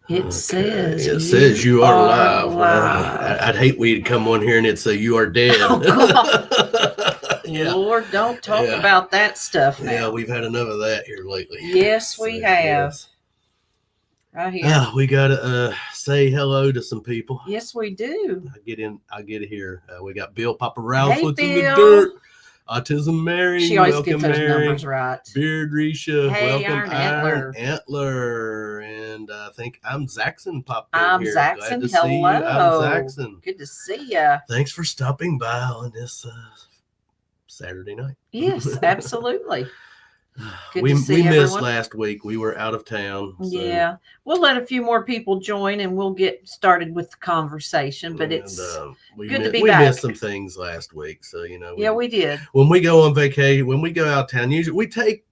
It says It says you are live. live. I'd hate we'd come on here and it'd say you are dead. Oh, God. Yeah. Lord, don't talk Yeah. about that stuff now. Yeah, we've had enough of that here lately. Yes, we have. Yes. Right here. We gotta say hello to some people. Yes, we do. I get it here. We got Bill Papa Rouse Hey, looks in the Bill. dirt. Autism Mary, She always welcome gets those Mary. numbers right. Beard Risha, Hey, welcome Iron Antler. And I think I'm Zaxxon popped in I'm here. Zaxxon. Glad to see you. I'm Hello. Zaxxon. Good to see ya. Thanks for stopping by on this Saturday night. Yes, absolutely. Good we to see missed everyone. Last week. We were out of town. So, Yeah, we'll let a few more people join and we'll get started with the conversation. But it's good to be we back. missed some things last week, so Yeah, we did. When we go on vacation, when we go out of town, usually we take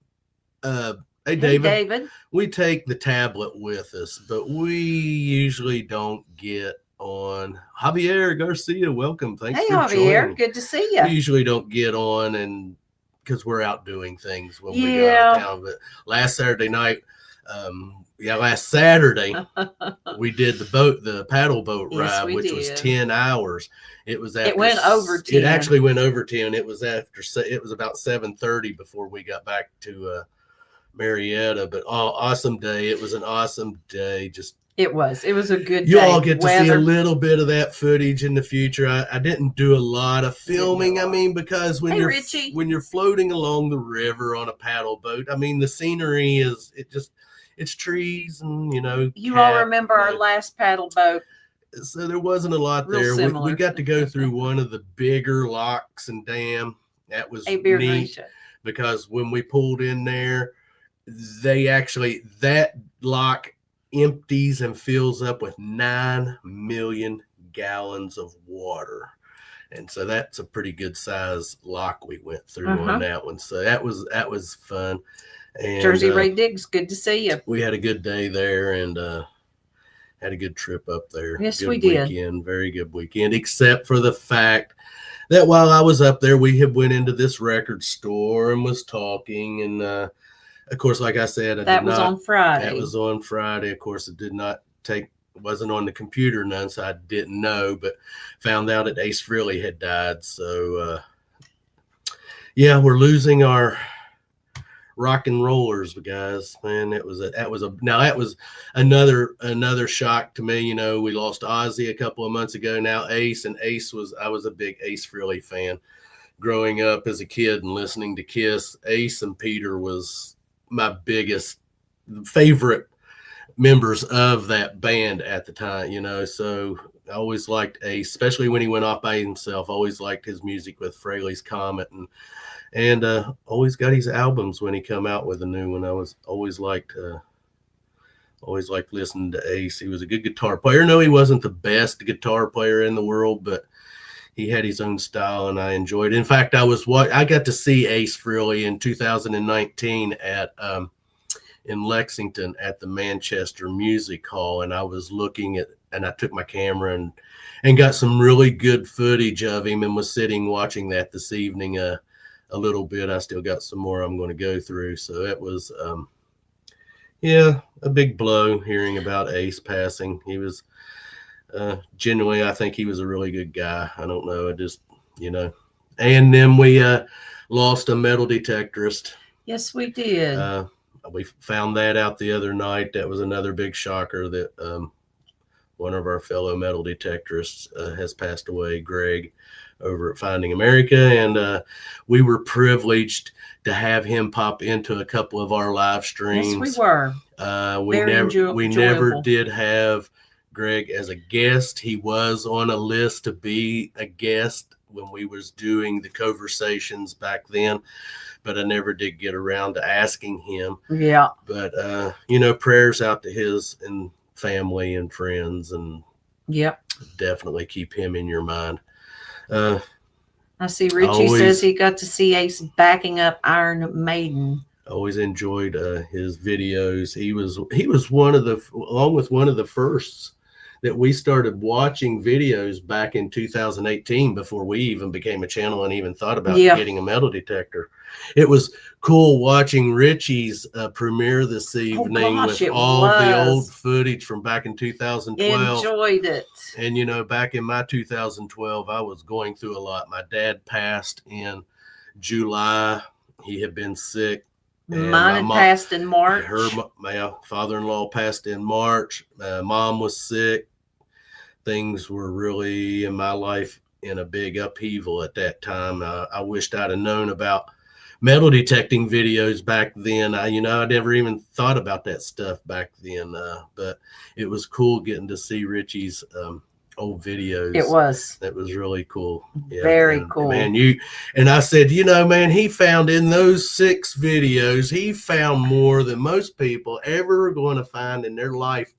hey David, we take the tablet with us, but we usually don't get on. Javier Garcia, welcome. Thanks Hey, for Javier, joining. good to see you. We usually don't get on and because we're out doing things when we go out of town. But last Saturday night, last Saturday we did the paddle boat ride, which was 10 hours. It was after, it went over 10. It actually went over 10. It was about 7:30 before we got back to Marietta. But awesome day. It was an awesome day. It was a good day. You all get to see a little bit of that footage in the future. I didn't do a lot of filming. I mean, because when you're floating along the river on a paddle boat, I mean, the scenery it's trees and You all remember our last paddle boat? So there wasn't a lot there. We got to go through one of the bigger locks and dam. That was neat because when we pulled in there, that lock empties and fills up with 9 million gallons of water, and so that's a pretty good size lock we went through on that one. So that was fun. And Jersey Ray Diggs, good to see you. We had a good day there and had a good trip up there. Yes, good we did. Weekend, very good weekend, except for the fact that while I was up there, we had went into this record store and was talking and. Of course, like I said, that was on Friday. That was on Friday. Of course, it wasn't on the computer none, so I didn't know, but found out that Ace Frehley had died. So, we're losing our rock and rollers, guys. Man, that was another shock to me. We lost Ozzy a couple of months ago. Now Ace, and I was a big Ace Frehley fan growing up as a kid and listening to Kiss. Ace and Peter was my biggest favorite members of that band at the time, so I always liked Ace, especially when he went off by himself. Always liked his music with Frehley's Comet and always got his albums when he come out with a new one. I was always liked listening to Ace. He was a good guitar player. No, he wasn't the best guitar player in the world, but he had his own style, and I enjoyed it. In fact, I got to see Ace Frehley in 2019 in Lexington at the Manchester Music Hall, and I was and I took my camera and got some really good footage of him, and was sitting watching that this evening a little bit. I still got some more I'm going to go through, so it was a big blow hearing about Ace passing. He was. Genuinely, I think he was a really good guy. I don't know. And then we lost a metal detectorist. Yes, we did. We found that out the other night. That was another big shocker that one of our fellow metal detectorists has passed away, Greg, over at Finding America. And we were privileged to have him pop into a couple of our live streams. Yes, we were. We never did have Greg as a guest. He was on a list to be a guest when we was doing the conversations back then, but I never did get around to asking him. Yeah. But prayers out to his and family and friends, and definitely keep him in your mind. I see Richie says he got to see Ace backing up Iron Maiden. Always enjoyed his videos. He was along with one of the firsts that we started watching videos back in 2018 before we even became a channel and even thought about getting a metal detector. It was cool watching Richie's premiere this evening with all the old footage from back in 2012. Enjoyed it. And, you know, back in my 2012, I was going through a lot. My dad passed in July. He had been sick. Mine had passed in March. My father-in-law passed in March. Mom was sick. Things were really in my life in a big upheaval at that time. I wished I'd have known about metal detecting videos back then. I never even thought about that stuff back then. But it was cool getting to see Richie's old videos. It was really cool. Yeah, very cool, man. And I said, man, he found in those 6 videos, he found more than most people ever are going to find in their life.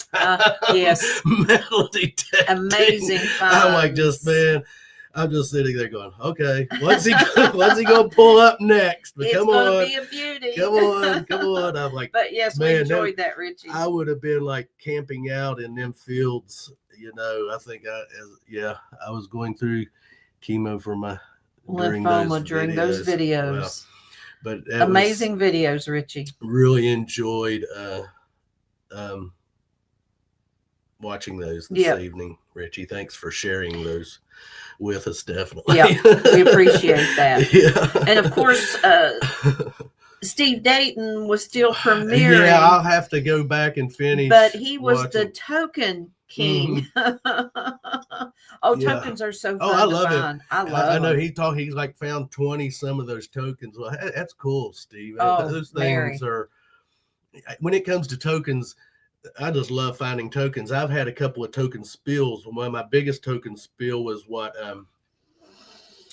Yes. Metal detecting. Amazing finds. I'm just sitting there going, okay, what's he going to pull up next? But it's going to be a beauty. Come on. I'm like, but yes, man, we enjoyed that, Richie. I would have been like camping out in them fields. I think I was going through chemo for my lymphoma during those videos. But amazing videos, Richie. Really enjoyed watching those this evening, Richie. Thanks for sharing those with us. Definitely. Yeah, we appreciate that. Yeah. And of course, Steve Dayton was still premiering. Yeah, I'll have to go back and finish. But he was the token king. Tokens are so fun. I love it. I know he's like found 20 some of those tokens. Well, that's cool, Steve. Those things are, when it comes to tokens, I just love finding tokens. I've had a couple of token spills. One of my biggest token spill was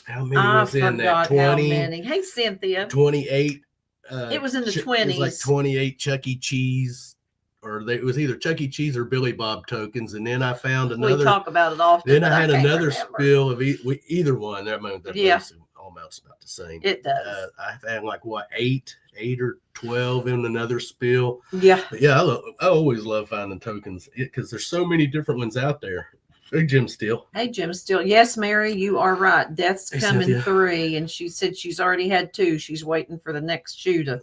how many was in that? 20. How many? Hey, Cynthia. 28. It was in the 20s. It was like 28 Chuck E. Cheese, it was either Chuck E. Cheese or Billy Bob tokens. And then I found another. We talk about it often. Then I had another spill of either one. That all amounts about the same. It does. I had like 8 or 12 in another spill. Yeah. But yeah, I always love finding tokens because there's so many different ones out there. Hey, Jim Steele. Yes, Mary, you are right. Death's coming 3, and she said she's already had 2. She's waiting for the next shoe to.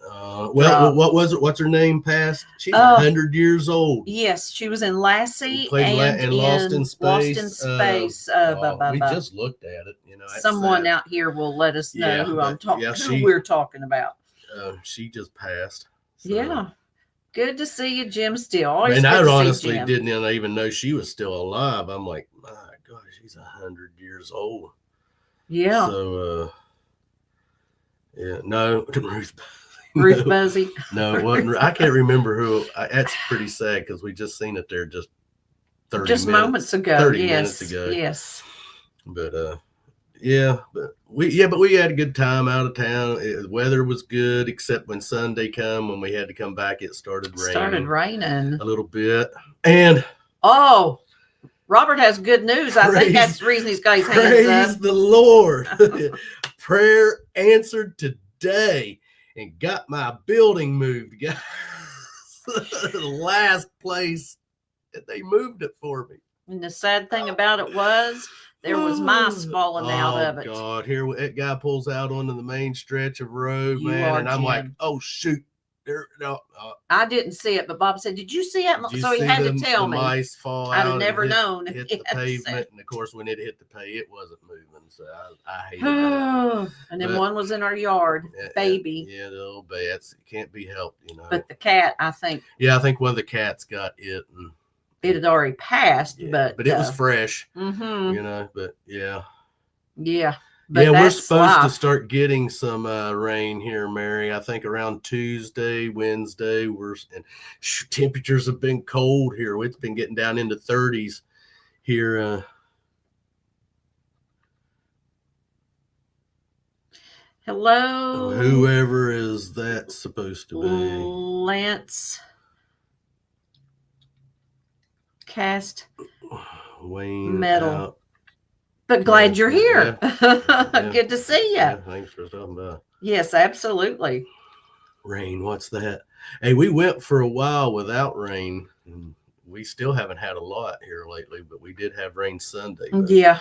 What was it? What's her name? Passed. She's 100 years old. Yes, she was in Lassie and Lost in Space. We just looked at it. Someone out here will let us know who I'm talking. Who we're talking about. She just passed. So. Yeah. Good to see you, Jim Steele. And I honestly didn't even know she was still alive. I'm like, my gosh, she's 100 years old. Yeah. So, no, Ruth Buzzy. No, it wasn't. I can't remember who. That's pretty sad because we just seen it there just 30 moments ago. 30 minutes ago. Yes. But but we had a good time out of town. The weather was good, except when Sunday come, when we had to come back, it started raining. A little bit. And Robert has good news. I think that's the reason he's got his hands up. Praise the Lord. Prayer answered today and got my building moved, guys. The last place that they moved it for me. And the sad thing about it was there was mice falling out of it. Oh, God. Here, that guy pulls out onto the main stretch of road, man. And I'm like, oh, shoot. I didn't see it, but Bob said, did you see it? So he had to tell me. Mice fall I'd have never known. Hit the pavement. And, of course, when it hit the pavement, it wasn't moving. So I hated it. And then one was in our yard. Baby. Yeah, the little bats. It can't be helped, But the cat, I think. Yeah, I think one of the cats got it. And it had already passed, but it was fresh, mm-hmm. But yeah. But we're supposed to start getting some rain here, Mary. I think around Tuesday, Wednesday. And temperatures have been cold here. It's been getting down into 30s here. Hello. Whoever is that supposed to be? Lance. Cast Wayne Metal. Out. But glad you're here. Yeah. Good to see you. Yeah, thanks for stopping by. Yes, absolutely. Rain, what's that? Hey, we went for a while without rain. And we still haven't had a lot here lately, but we did have rain Sunday. But, Yeah.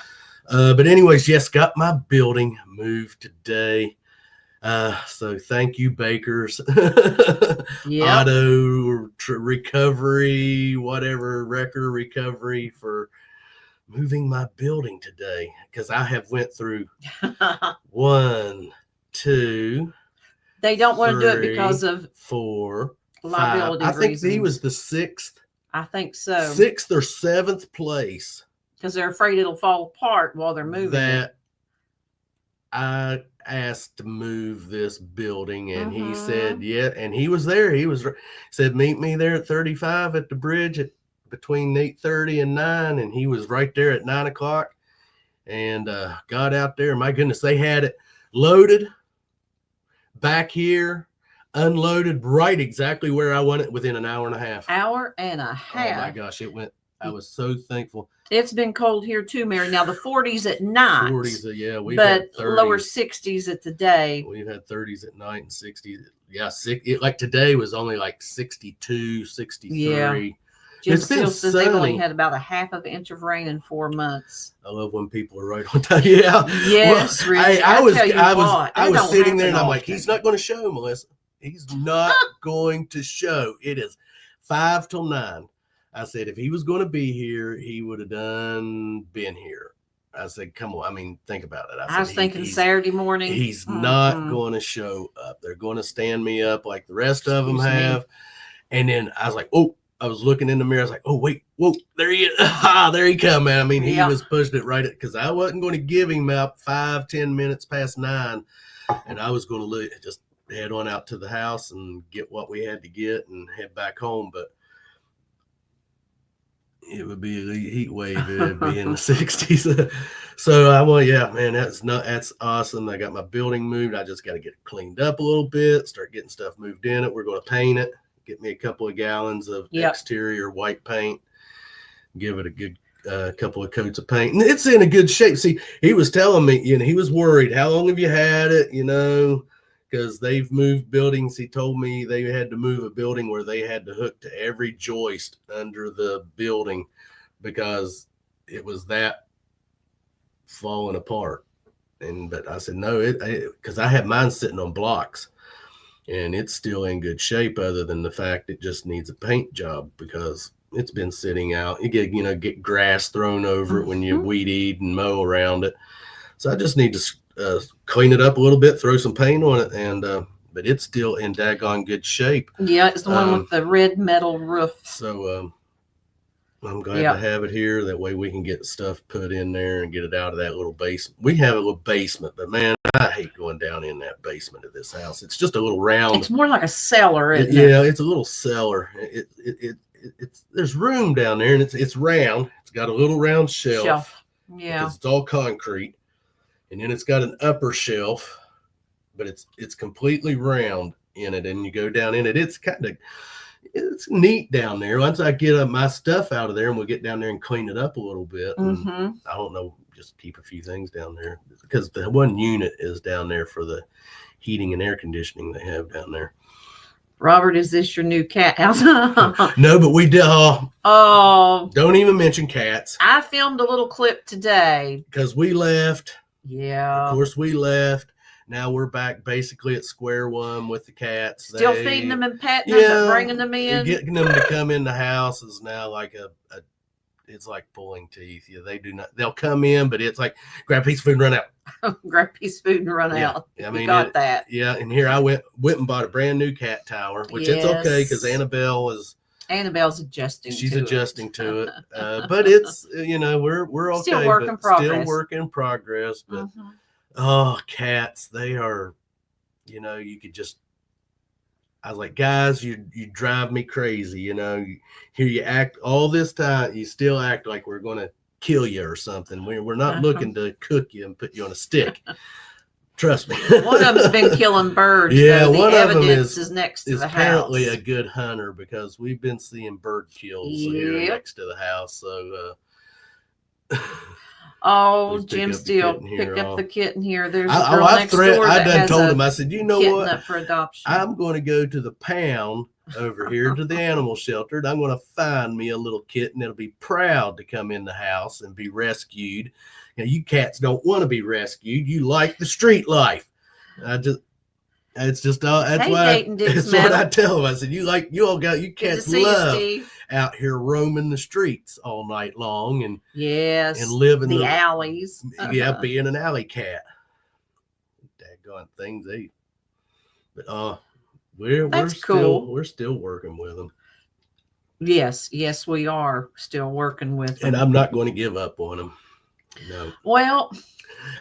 But anyways, yes, got my building moved today. So thank you, Bakers. Yeah. Auto Recovery, whatever, Wrecker Recovery, for moving my building today, because I have went through 1, 2. They don't want to do it because of 4, 5. liability I think reasons. he was the 6th. I think so. 6th or 7th place. Because they're afraid it'll fall apart while they're moving that I asked to move this building, and he said, yeah, and he was there. He said, meet me there at 35 at the bridge at between 8:30 and 9, and he was right there at 9 o'clock, and got out there. My goodness, they had it loaded back here, unloaded right exactly where I want it within an hour and a half. Hour and a half. Oh my gosh, it went. I was so thankful. It's been cold here too, Mary. Now the 40s at night. 40s, yeah, we've but had 30s. Lower 60s at the day. We've had 30s at night and 60s. Yeah, like today was only like 62, 63. Yeah. Jim Steele says they've only had about a half of an inch of rain in 4 months. I love when people are right on time. Yeah. Yes, well, Rich, I was sitting there and I'm often. like, he's not going to show, Melissa. He's not going to show. It is 5 till 9. I said, if he was going to be here, he would have been here. I said, come on. I mean, think about it. I was thinking Saturday morning. He's not going to show up. They're going to stand me up like the rest of them have. And then I was like, oh, I was looking in the mirror. I was like, oh, wait, whoa, there he is. There he come, man. I mean, he was pushing it right at, because I wasn't going to give him about 5-10 minutes past 9. And I was going to just head on out to the house and get what we had to get and head back home. But it would be a heat wave. It would be in the 60s. So that's awesome. I got my building moved. I just got to get it cleaned up a little bit, start getting stuff moved in it. We're going to paint it, get me a couple of gallons of exterior white paint, give it a good couple of coats of paint. And it's in a good shape. See, he was telling me, he was worried. How long have you had it? Because they've moved buildings. He told me they had to move a building where they had to hook to every joist under the building because it was that falling apart. But I said, no, because I had mine sitting on blocks and it's still in good shape, other than the fact it just needs a paint job because it's been sitting out. You get grass thrown over it when you weed eat and mow around it. So I just need to clean it up a little bit, throw some paint on it, and but it's still in daggone good shape. Yeah, it's the one with the red metal roof. So I'm glad to have it here. That way we can get stuff put in there and get it out of that little basement. We have a little basement, but man, I hate going down in that basement of this house. It's just a little round. It's more like a cellar, isn't it? Yeah, it's a little cellar. It's there's room down there, and it's round. It's got a little round shelf. Yeah, it's all concrete. And then it's got an upper shelf, but it's completely round in it. And you go down in it. It's neat down there. Once I get my stuff out of there and we'll get down there and clean it up a little bit. And I don't know, just keep a few things down there because the one unit is down there for the heating and air conditioning they have down there. Robert, is this your new cat house? No, but we did. Oh, don't even mention cats. I filmed a little clip today because we left. Yeah. Of course, we left. Now we're back basically at square one with the cats. Still feeding them and petting them and bringing them in. Getting them to come in the house is now like it's like pulling teeth. Yeah, they do not. They'll come in, but it's like grab a piece of food and run out. Grab a piece of food and run out. I mean, got that. Yeah, and here I went and bought a brand new cat tower, which it's okay because Annabelle's adjusting. She's adjusting to it, but it's we're okay. Still work in progress. Still work in progress, but oh, cats, they are. You could just. I was like, guys, you drive me crazy. Here you act all this time, you still act like we're going to kill you or something. We're not looking to cook you and put you on a stick. Trust me. One of them's been killing birds. Yeah, one of them is next to the house. Apparently a good hunter because we've been seeing bird kills here next to the house. So. Oh, Jim Steele picked up the kitten here. There's a girl next door I done told him. I said, you know what? Up for adoption. I'm going to go to the pound over here to the animal shelter. And I'm going to find me a little kitten that'll be proud to come in the house and be rescued. You cats don't want to be rescued. You like the street life. It's just that's Hey, why that's what I tell them. I said, you cats love you, out here roaming the streets all night long and yes, and live in the alleys. Yeah, being an alley cat. Daggone things they. But we're still working with them. Yes, we are still working with them. And I'm not going to give up on them. No. Well,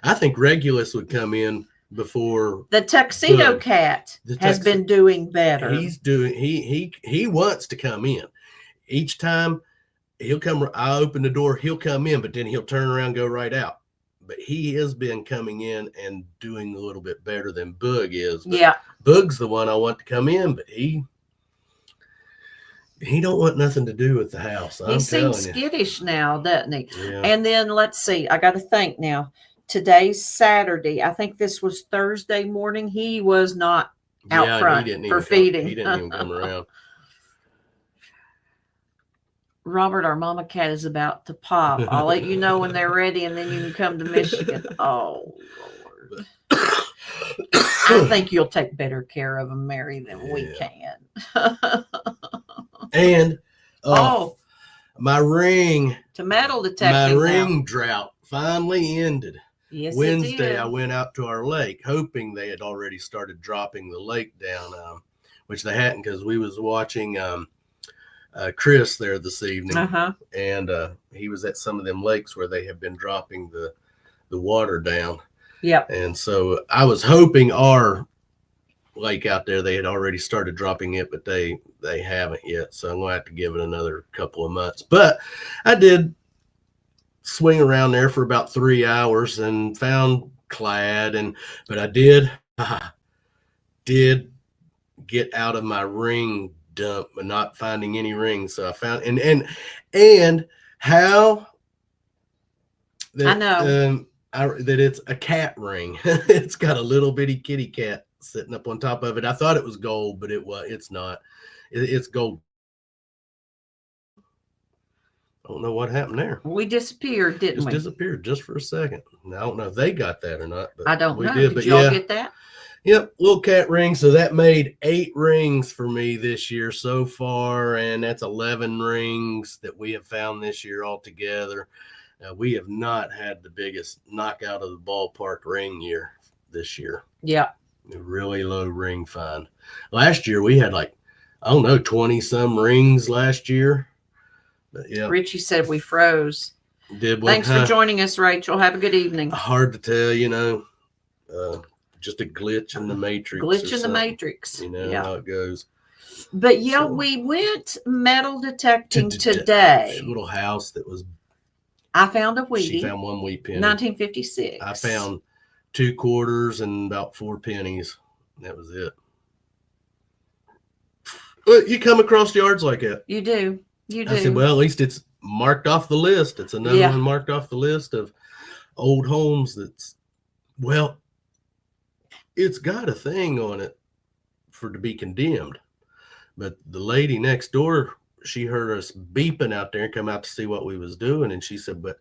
I think Regulus would come in before the tuxedo cat has been doing better. He's doing he wants to come in. Each time he'll come, I open the door, he'll come in, but then he'll turn around and go right out. But he has been coming in and doing a little bit better than Boog is. But yeah. Boog's the one I want to come in, but he don't want nothing to do with the house. He seems skittish now, doesn't he? Yeah. And then let's see, I got to think now. Today's Saturday. I think this was Thursday morning. He was not out front for feeding. He didn't even come around. Robert, our mama cat is about to pop. I'll let you know when they're ready, and then you can come to Michigan. Oh, Lord. I think you'll take better care of them, Mary, than we can. And my ring to metal detecting. My ring drought finally ended. Yes, Wednesday, I went out to our lake, hoping they had already started dropping the lake down, which they hadn't, because we was watching Chris there this evening, and he was at some of them lakes where they have been dropping the water down. Yep. And so I was hoping our lake out there, they had already started dropping it, but they haven't yet. So I'm going to have to give it another couple of months. But I did swing around there for about 3 hours and found clad, but I did get out of my ring dump and not finding any rings. So I found and how that, I know that it's a cat ring. It's got a little bitty kitty cat sitting up on top of it. I thought it was gold, but it's not. It's gold. I don't know what happened there. We disappeared, didn't we? Disappeared just for a second. I don't know if they got that or not. But I don't know. Did y'all get that? Yep, little cat ring. So that made 8 rings for me this year so far, and that's 11 rings that we have found this year altogether. We have not had the biggest knockout of the ballpark ring year this year. Yeah. A really low ring find. Last year we had 20 some rings last year. But yeah. Richie said we froze. Did we? Thanks for joining us, Rachel. Have a good evening. Hard to tell, just a glitch in the matrix. Glitch in the matrix. You know how it goes. But we went metal detecting today. A little house that was. I found a Wheatie. She found one wheat penny. 1956. I found 2 quarters and about 4 pennies. That was it. Well, you come across yards like that. You do. I said, well, at least it's marked off the list. It's another one marked off the list of old homes it's got a thing on it to be condemned. But the lady next door, she heard us beeping out there and come out to see what we was doing. And she said, but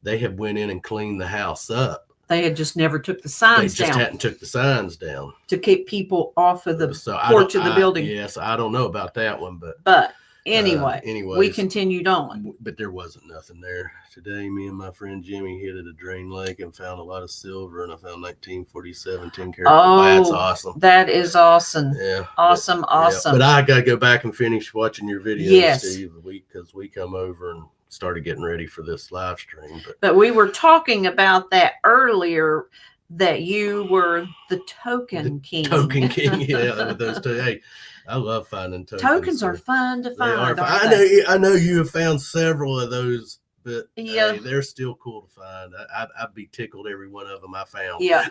they had went in and cleaned the house up. They had just never took the signs down. They just hadn't took the signs down. To keep people off of the porch of the building. Yes, I don't know about that one, but anyway, we continued on. But there wasn't nothing there. Today, me and my friend Jimmy hit at a drain lake and found a lot of silver, and I found 1947 10 karat. Oh, that's awesome. That is awesome. Yeah. Awesome. Yeah. But I got to go back and finish watching your video, Steve, because we come over and started getting ready for this live stream. But we were talking about that earlier, that you were the token king. Token king, yeah, with those two. Hey, I love finding tokens. Tokens are fun to find. I know you have found several of those, but yeah, hey, they're still cool to find. I'd be tickled every one of them I found. Yeah,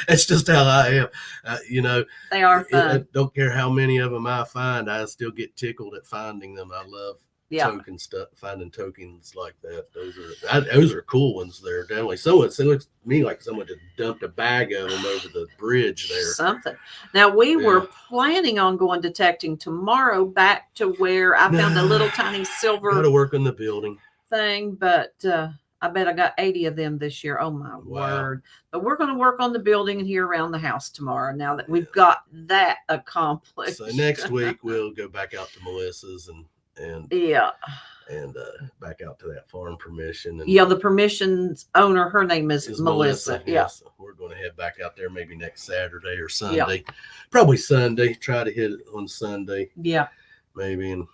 it's just how I am. They are fun. I don't care how many of them I find, I still get tickled at finding them. I Yeah. token stuff, finding tokens like that. Those are cool ones there. Definitely. It looks to me like someone just dumped a bag of them over the bridge there. Something. Now we Yeah. were planning on going detecting tomorrow back to where I found a little tiny silver Got to work on the building. thing, but I bet I got 80 of them this year. Oh my Wow. word. But we're going to work on the building and here around the house tomorrow now that we've got that accomplished. So next week we'll go back out to Melissa's and Yeah. back out to that farm permission. And Yeah, the permissions owner, her name is Melissa. Yeah. Yes. We're going to head back out there maybe next Saturday or Sunday. Probably Sunday. Try to hit it on Sunday. Yeah. Maybe, and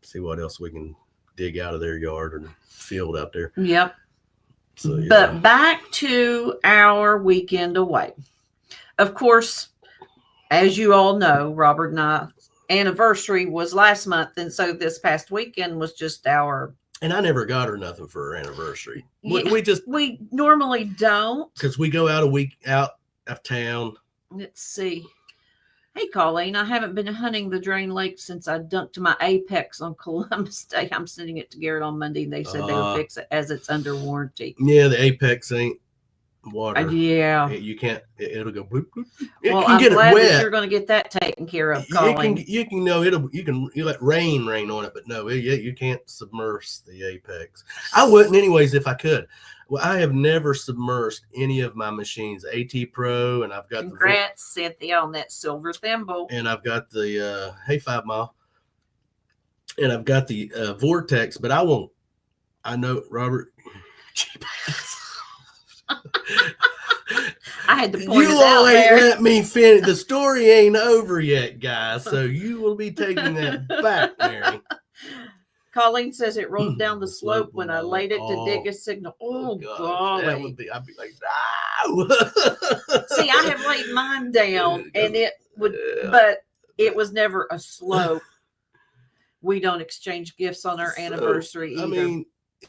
see what else we can dig out of their yard or field out there. Yep. So, yeah. But back to our weekend away. Of course, as you all know, Robert and I anniversary was last month, and so this past weekend was just our. And I never got her nothing for her anniversary. Yeah, We normally don't, because we go out a week out of town. Let's see. Hey, Colleen, I haven't been hunting the Drain Lake since I dunked my Apex on Columbus Day. I'm sending it to Garrett on Monday, and they said they would fix it as it's under warranty. Yeah, the Apex ain't water. Yeah. You can't. It'll go bloop, bloop. Well, I'm glad that you're going to get that taken care of, Colleen. You can know you let rain on it, but no, you can't submerge the Apex. I wouldn't anyways if I could. Well, I have never submersed any of my machines. AT Pro, and I've got Congrats, Cynthia, on that silver thimble. And I've got the 5 Mile, and I've got the Vortex, but I won't. I know, Robert. I had to point it out there. Let me finish. The story ain't over yet, guys. So you will be taking that back, Mary. Colleen says it rolled down the slope when I laid it to dig a signal. Oh, golly. I'd be like, no. See, I have laid mine down, and it would, but it was never a slope. We don't exchange gifts on our anniversary either. I mean,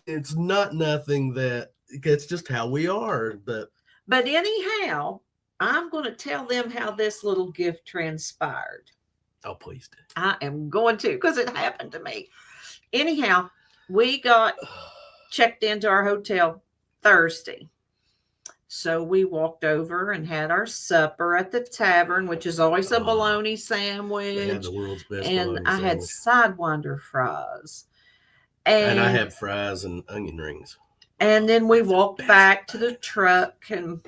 it's not nothing that it's just how we are. But anyhow, I'm going to tell them how this little gift transpired. Oh, please do. I am going to, because it happened to me. Anyhow, we got checked into our hotel Thursday. So we walked over and had our supper at the tavern, which is always a bologna sandwich. They have the world's best and I had Sidewinder fries. And I had fries and onion rings. And then we walked back to the truck and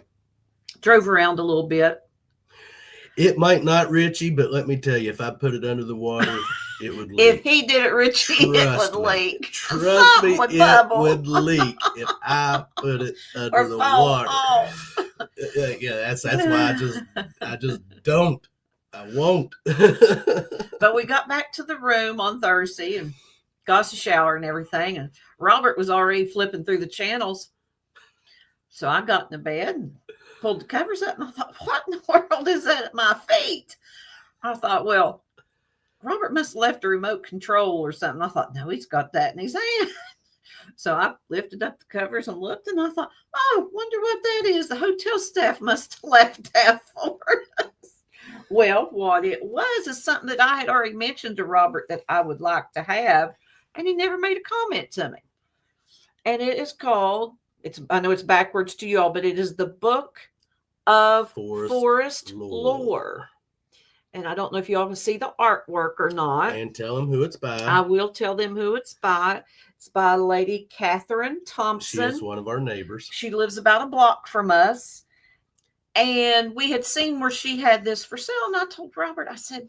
drove around a little bit. It might not, Richie, but let me tell you, if I put it under the water, it would leak. If he did it, Richie, it would leak. Trust me, it would leak if I put it under the water. Yeah, that's why I just don't. I won't. But we got back to the room on Thursday and got us a shower and everything. And Robert was already flipping through the channels. So I got in the bed and pulled the covers up, and I thought, what in the world is that at my feet? I thought, well, Robert must have left a remote control or something. I thought, no, he's got that in his hand. So I lifted up the covers and looked, and I thought, oh, wonder what that is. The hotel staff must have left that for us. Well, what it was is something that I had already mentioned to Robert that I would like to have, and he never made a comment to me. And it is called, I know it's backwards to you all, but it is the Book of Forest Lore. And I don't know if you all can see the artwork or not. And tell them who it's by. I will tell them who it's by. It's by Lady Catherine Thompson. She is one of our neighbors. She lives about a block from us. And we had seen where she had this for sale. And I told Robert, I said,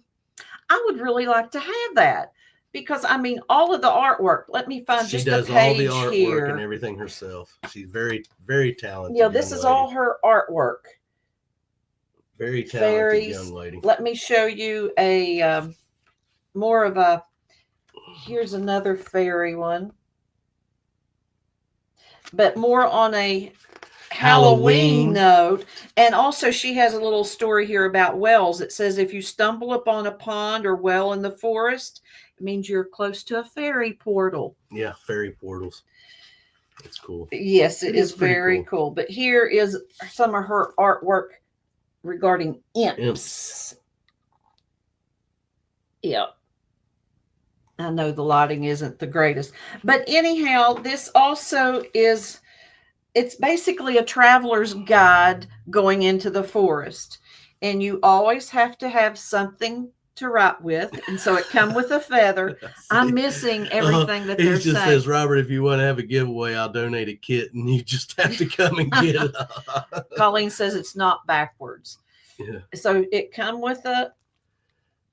I would really like to have that. Because, I mean, all of the artwork. Let me find just a page here. She does all the artwork and everything herself. She's very, very talented. Yeah, this is all her artwork. Very talented young lady. Let me show you a more of a, here's another fairy one. But more on a Halloween note. And also she has a little story here about wells. It says, if you stumble upon a pond or well in the forest, it means you're close to a fairy portal. Yeah, fairy portals. It's cool. Yes, it is very cool. But here is some of her artwork regarding imps. Yeah. I know the lighting isn't the greatest. But anyhow, this also is, it's basically a traveler's guide going into the forest. And you always have to have something to write with. And so it come with a feather. I'm missing everything that he they're just saying. says, Robert, if you want to have a giveaway, I'll donate a kit, and you just have to come and get it. Colleen says it's not backwards. Yeah. So it come with a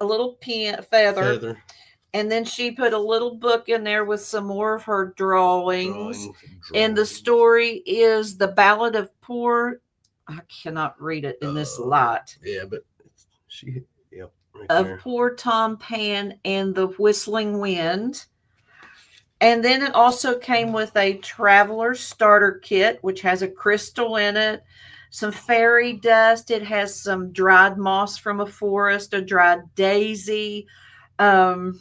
little pen feather. Feather And then she put a little book in there with some more of her drawings. And the story is The Ballad of Poor, I cannot read it in this light. Yeah, but she, yeah. Right of there. Poor Tom Pan and the Whistling Wind. And then it also came with a traveler starter kit, which has a crystal in it, some fairy dust. It has some dried moss from a forest, a dried daisy. I'm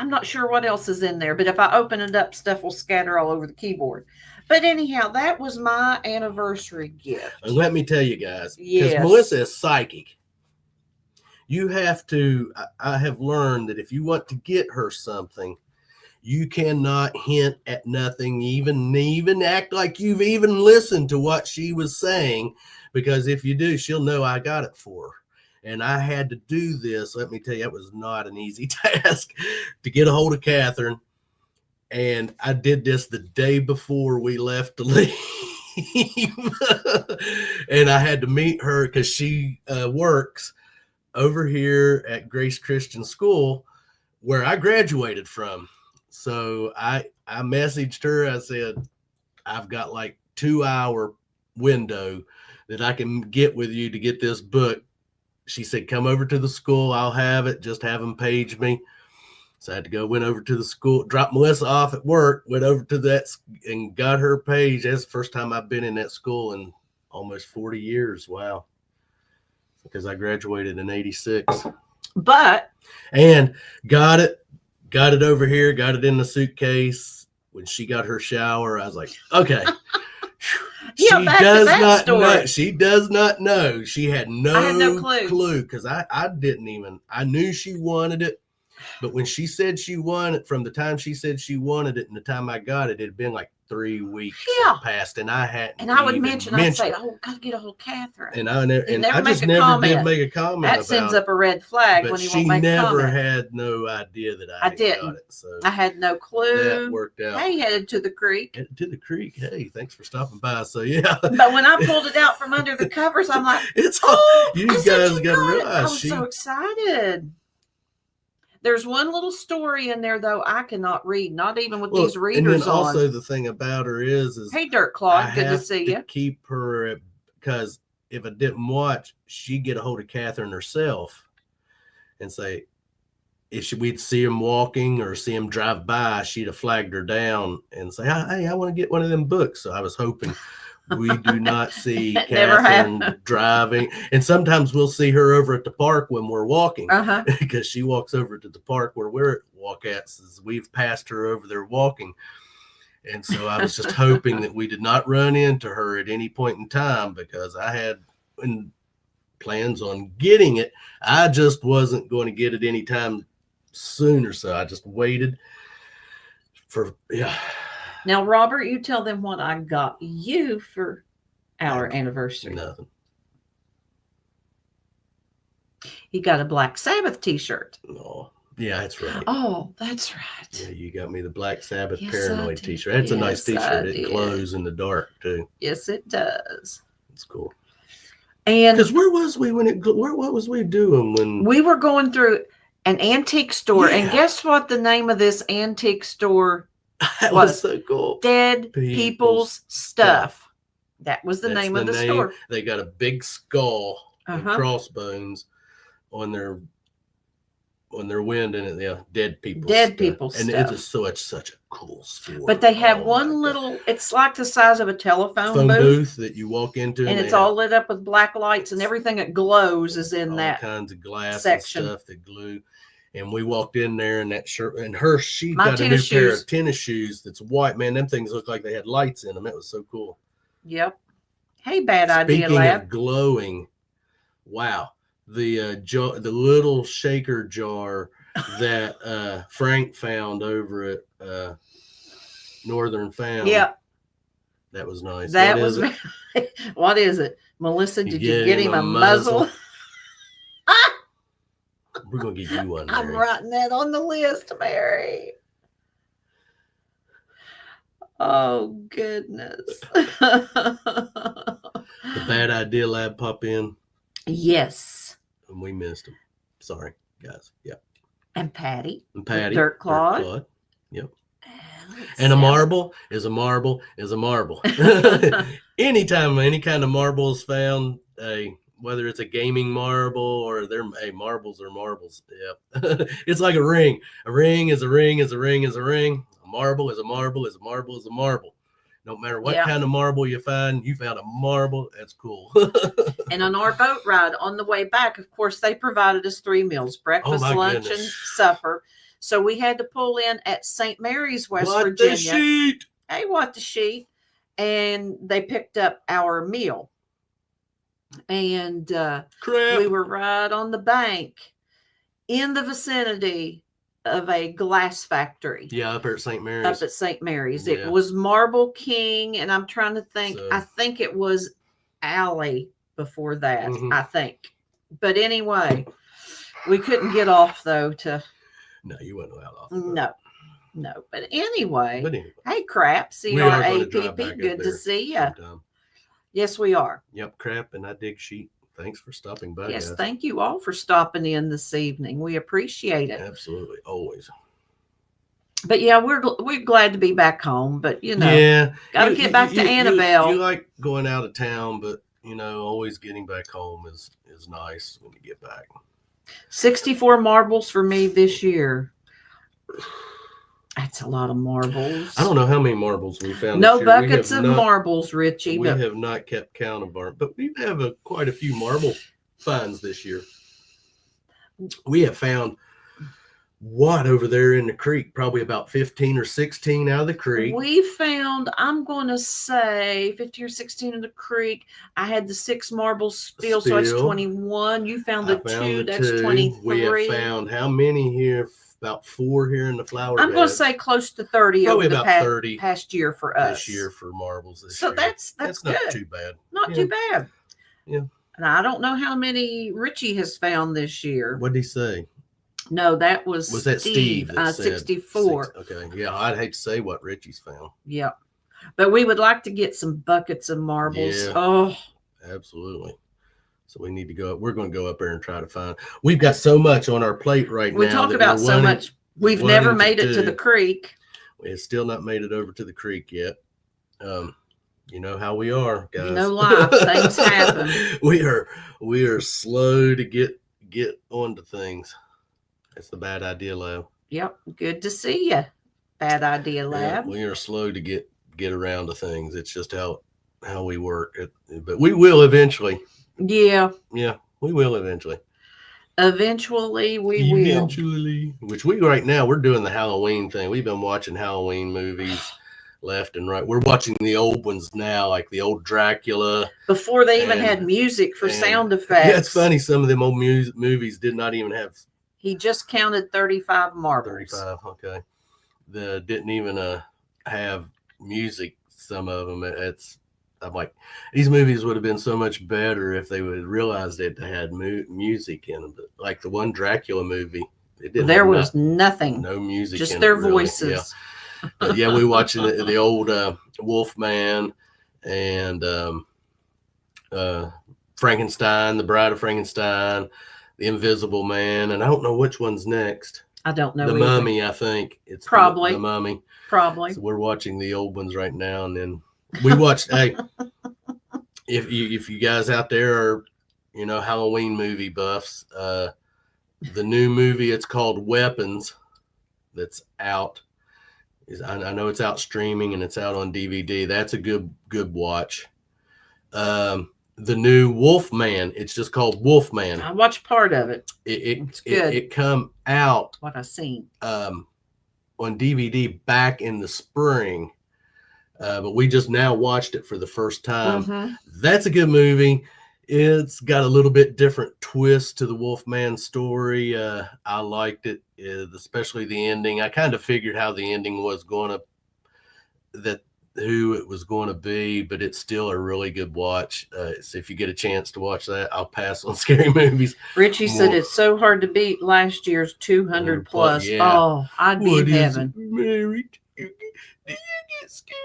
not sure what else is in there, but if I open it up, stuff will scatter all over the keyboard. But anyhow, that was my anniversary gift. And let me tell you guys, because Yes. Melissa is psychic. You have to, I have learned that if you want to get her something, you cannot hint at nothing, even act like you've even listened to what she was saying, because if you do, she'll know I got it for her. And I had to do this. Let me tell you, it was not an easy task to get a hold of Catherine. And I did this the day before we left to leave. And I had to meet her because she works over here at Grace Christian School, where I graduated from. So I messaged her. I said, I've got like 2-hour window that I can get with you to get this book. She said, come over to the school. I'll have it. Just have them page me. So I had to went over to the school, dropped Melissa off at work, went over to that and got her page. That's the first time I've been in that school in almost 40 years. Wow. Because I graduated in 86. But and got it over here, got it in the suitcase. When she got her shower, I was like, okay. She does not know. She does not know. She had no clue because I didn't even. I knew she wanted it, but when she said she wanted it, from the time she said she wanted it and the time I got it, it had been like 3 weeks passed, and I hadn't. And I would mention, I'd say, "Oh, gotta get a hold of Catherine." And I just never did make a comment. That sends up a red flag but when you won't make a comment. She never had no idea that I didn't. Got it, so I had no clue. That worked out. Hey, headed to the creek. Headed to the creek. Hey, thanks for stopping by. So yeah. But when I pulled it out from under the covers, I'm like, "It's all you guys got to realize." I was so excited. There's one little story in there, though, I cannot read, not even with these readers and then on. Also, the thing about her is hey, Dirt Claude, good to see you. Keep her, because if I didn't watch, she'd get a hold of Catherine herself and say, if we'd see him walking or see him drive by, she'd have flagged her down and say, hey, I want to get one of them books. So I was hoping we do not see Catherine driving. And sometimes we'll see her over at the park when we're walking, because she walks over to the park where we're walk at. Since we've passed her over there walking. And so I was just hoping that we did not run into her at any point in time, because I had plans on getting it. I just wasn't going to get it anytime sooner. So I just waited for, Now, Robert, you tell them what I got you for our anniversary. Nothing. You got a Black Sabbath t-shirt. Oh, yeah, that's right. Oh, that's right. Yeah, you got me the Black Sabbath Paranoid t-shirt. That's a nice t-shirt. It glows in the dark, too. Yes, it does. It's cool. And because where was we when what was we doing when we were going through an antique store? And guess what the name of this antique store that was so cool. Dead People's Stuff. That was the name of the store. They got a big skull and crossbones on their wind, and Dead People's Stuff. And it is such a cool store. But they have one little, it's like the size of a telephone booth that you walk into, and it's all lit up with black lights, and everything that glows is in that kinds of glass section. And stuff that glue. And we walked in there, and that shirt, and she got a new pair of tennis shoes that's white. Man, them things look like they had lights in them. It was so cool. Yep. Hey, Bad Idea Lab. Speaking of glowing, wow. The little shaker jar that Frank found over at Northern Found. Yep. That was nice. That What was is it? what is it? Melissa, You did you get him a muzzle? We're gonna give you one. I'm Mary. writing that on the list, Mary. Oh goodness. The Bad Idea Lab pop in, Yes. and we missed him. Sorry, guys. Yeah. And Patty. And Patty. Dirt Claude. Yep. Let's And a see. marble is a marble is a marble. Anytime any kind of marble is found, whether it's a gaming marble or marbles are marbles. Yep. It's like a ring. A ring is a ring is a ring is a ring. A marble is a marble is a marble is a marble. No matter what Yeah. kind of marble you found a marble. That's cool. And on our boat ride on the way back, of course, they provided us 3 meals: breakfast, my lunch, goodness. and supper. So we had to pull in at St. Mary's, West What Virginia. the sheet? Hey, what the sheet? And they picked up our meal. And Crap. we were right on the bank in the vicinity of a glass factory. Yeah, up at St. Mary's. Up at St. Mary's. Yeah. It was Marble King, and I'm trying to think. So- I think it was Alley before that, Mhm. I think. But anyway, we couldn't get off though to No, you wouldn't allow off. no. But anyway, But anyway, hey Crap, we are gonna drive CRAPP, back up good to there see you. sometime. Yes, we are. Yep, Crap and I dig sheet. Thanks for stopping by. Yes, guys. thank you all for stopping in this evening. We appreciate it. Absolutely, always. But yeah, we're glad to be back home. But Yeah, gotta get back to Annabelle. You like going out of town, but always getting back home is nice when you get back. 64 marbles for me this year. That's a lot of marbles. I don't know how many marbles we found. No this year. We buckets have of not- marbles, Richie. We But have not kept count of our, but we have quite a few marble finds this year. We have found what over there in the creek? Probably about 15 or 16 out of the creek. we found, I'm going to say 15 or 16 in the creek. I had the 6 marbles spill, so that's Spill. 21. You found I the found 2, the that's 2. 23. We have found how many here? About 4 here in the flower I'm going to beds. say close to 30 Probably over the about 30 past year for us. this year for marbles. This So year. that's not good. too bad. Not Yeah. too bad. Yeah. And I don't know how many Richie has found this year. What did he say? No, that was Was that Steve? That said 64. Okay. Yeah, I'd hate to say what Richie's found. Yep. But we would like to get some buckets of marbles. Yeah. Oh, Absolutely. So we need to go up. We're going to go up there and try to find. We've got so much on our plate right we now. talk that about we're so wanting- much. We've wanting never to made it to do. the creek. It's still not made it over to the creek yet. You know how we are, guys. You know life, things happen. We are slow to get onto things. That's the Bad Idea Lab. Yep. Good to see you. Bad Idea Lab. Yeah, we are slow to get around to things. It's just how we work. But we will eventually. Yeah. Yeah, we will eventually. Eventually we will. Eventually. Which right now we're doing the Halloween thing. We've been watching Halloween movies left and right. We're watching the old ones now, like the old Dracula. Before they even And- had music for and- sound effects. Yeah, it's funny. Some of them old movies did not even have He just counted 35 marbles. 35. Okay. Didn't even have music. Some of them. I'm like, these movies would have been so much better if they would have realized that they had music in them. But like the one Dracula movie, it didn't. There have was nothing. no music. Just in their it, really. voices. Yeah. But yeah, we watching the old Wolfman and Frankenstein, the Bride of Frankenstein, the Invisible Man, and I don't know which one's next. I don't know. The either. Mummy, I think it's Probably. the Mummy. Probably. So we're watching the old ones right now, and then we watched. Hey, if you guys out there are Halloween movie buffs, the new movie, it's called Weapons, that's out. I know it's out streaming and it's out on DVD. That's a good watch. The new Wolfman, it's just called Wolfman. I watched part of it. It's good. It come out What I seen. on DVD back in the spring, but we just now watched it for the first time. Mhm. That's a good movie. It's got a little bit different twist to the Wolfman story. I liked it, especially the ending. I kind of figured how the ending was going to, that who it was going to be, but it's still a really good watch. So if you get a chance to watch that, I'll pass on scary movies. Richie said it's so hard to beat last year's 200 plus. Yeah. Oh, I'd be in heaven. Mary, do you get scared?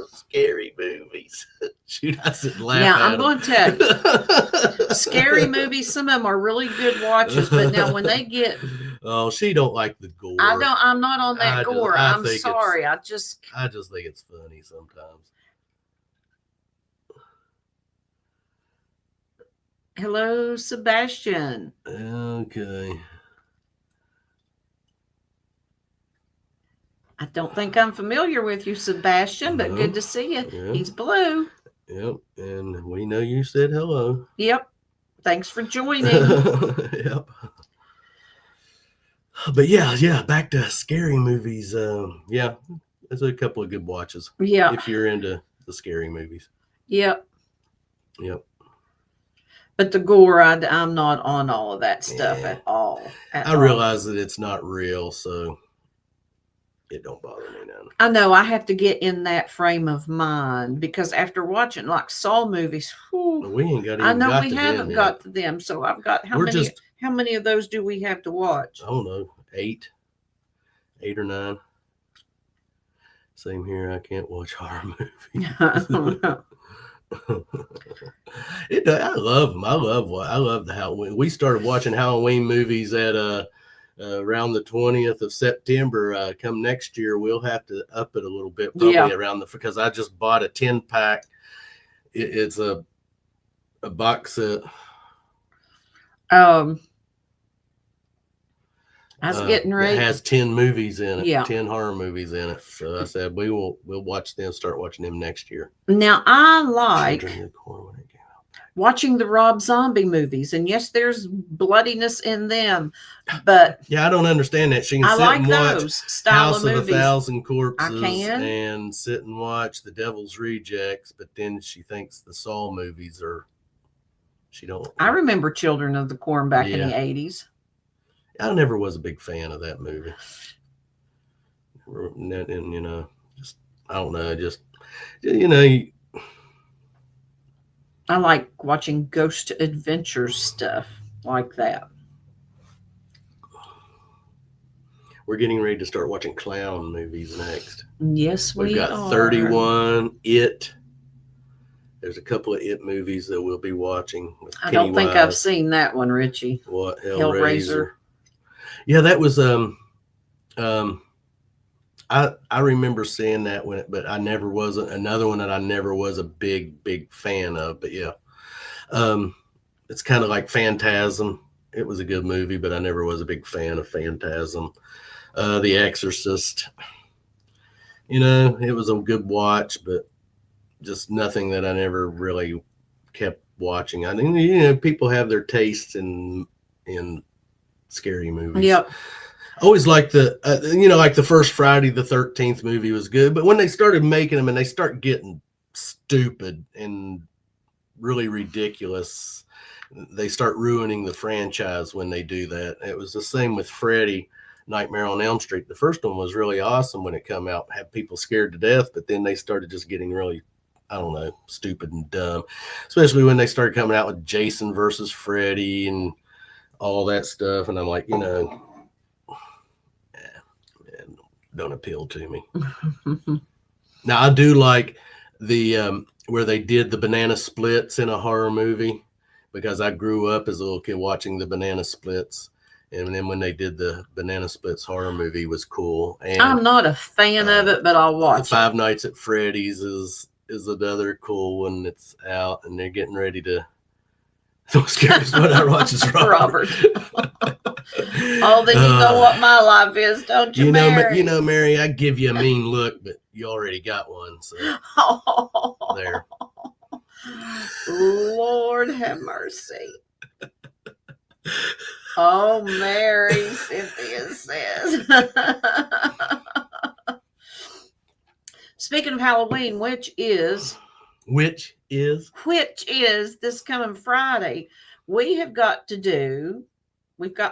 Scary movies. Shoot, I sit and laugh. Now, at I'm them. going to tell you, scary movies, some of them are really good watches, but now when they get... Oh, she don't like the gore. I'm not on that gore. I'm sorry. I just think it's funny sometimes. Hello, Sebastian. Okay. I don't think I'm familiar with you, Sebastian, but good to see you. Yeah. He's blue. Yep. And we know you said hello. Yep. Thanks for joining. Yep. But yeah, back to scary movies. Yeah, there's a couple of good watches. Yeah. If you're into the scary movies. Yep. Yep. But the gore, I'm not on all of that stuff at all. I realize that it's not real, so it don't bother me none. I know I have to get in that frame of mind because after watching like Saw movies, whew, We ain't got. I know got we to haven't them got yet. to them. So I've got We're how many of those do we have to watch? I don't know, 8 or 9. Same here. I can't watch horror movies. I don't know. I love them. I love the Halloween. We started watching Halloween movies at around the 20th of September. Come next year, we'll have to up it a little bit, probably around because I just bought a 10-pack. It's a box set. I was getting ready. It has 10 movies in it. Yeah. 10 horror movies in it. So I said we'll watch them. Start watching them next year. Now I like Children of the Corn when it came out. watching the Rob Zombie movies, and yes, there's bloodiness in them, but Yeah, I don't understand that. She can I sit like and watch those style House of of movies. 1,000 Corpses I can. and sit and watch The Devil's Rejects, but then she thinks the Saw movies are. She don't. I remember Children of the Corn back in the 80s. I never was a big fan of that movie. And just I don't know, just I like watching Ghost Adventures stuff like that. We're getting ready to start watching clown movies next. Yes, We've got 31, It. There's a couple of It movies that we'll be watching. I don't think I've seen that one, Richie. What? Hellraiser. Yeah, that was I remember seeing that one, but I never was another one that I never was a big fan of. But yeah, it's kind of like Phantasm. It was a good movie, but I never was a big fan of Phantasm. The Exorcist. It was a good watch, but just nothing that I never really kept watching. I mean, people have their tastes in scary movies. Yep. I always liked like the first Friday the 13th movie was good, but when they started making them and they start getting stupid and really ridiculous, they start ruining the franchise when they do that. It was the same with Freddy, Nightmare on Elm Street. The first one was really awesome when it came out, had people scared to death, but then they started just getting really, I don't know, stupid and dumb, especially when they started coming out with Jason versus Freddy and all that stuff. And I'm like, don't appeal to me. Now I do like the where they did the banana splits in a horror movie, because I grew up as a little kid watching the banana splits, and then when they did the banana splits horror movie was cool. And I'm not a fan of it, but I'll watch Five Nights at Freddy's is another cool one that's out, and they're getting ready to. The scariest one I watch is Robert. Oh, then you know what my life is, don't you, Mary? Mary, I give you a mean look, but you already got one, so there. Lord have mercy. Oh, Mary, Cynthia says. Speaking of Halloween, which is which is this coming Friday. We've got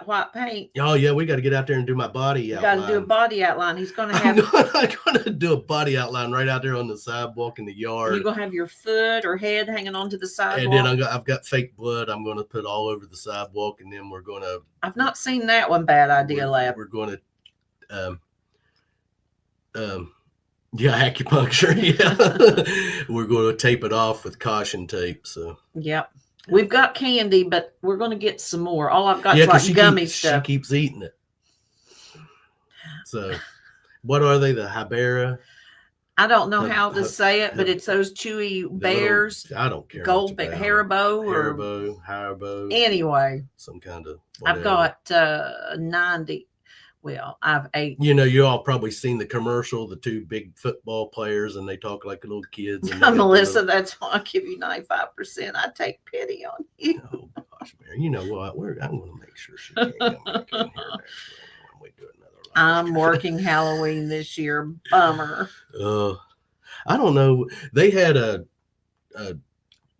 white paint. oh yeah, we got to get out there and do my body We got outline. to do a body outline. He's going to I'm have. gonna do a body outline right out there on the sidewalk in the yard. You're going to have your foot or head hanging onto the sidewalk. And then I've got fake blood. I'm going to put all over the sidewalk, and then we're going to. I've not seen that one. Bad idea, lab. We're going to. Yeah, acupuncture. Yeah, we're going to tape it off with caution tape. So. Yep. We've got candy, but we're going to get some more. All I've got is because like gummy stuff. She keeps eating it. So, what are they? The Hibera? I don't know how to say it, but it's those chewy bears. I don't care. Gold bear, Haribo. Anyway, some kind of. Whatever. I've got 90. Well, I've 8. You know, you all probably seen the commercial, the 2 big football players, and they talk like little kids. And Melissa, that's why I give you 95%. I take pity on you. Oh gosh, Mary, you know what? I'm going to make sure she can't come back in here next week when we do another. I'm working Halloween this year. Bummer. I don't know. They had a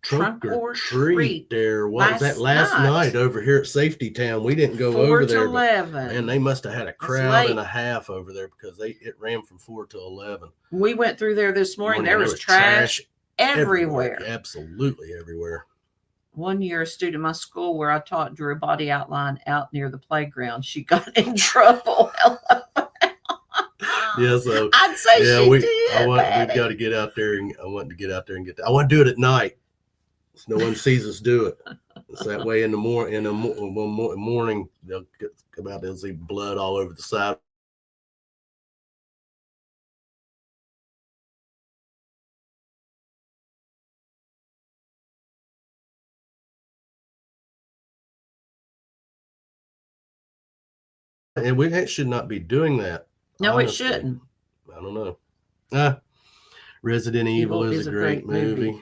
trunk or treat there. What was that last night over here at Safety Town? We didn't go over there. 11. And they must have had a crowd and a half over there because it ran from 4 to 11. We went through there this morning. There was trash everywhere. Absolutely everywhere. One year, a student at my school where I taught drew a body outline out near the playground. She got in trouble. Yeah, so I'd say she did. We've got to get out there, and I want to get out there and get that. I want to do it at night, so no one sees us do it. So that way, in the morning, they'll come out. They'll see blood all over the side. And we should not be doing that. No, honestly. It shouldn't. I don't know. Resident Evil is a great movie.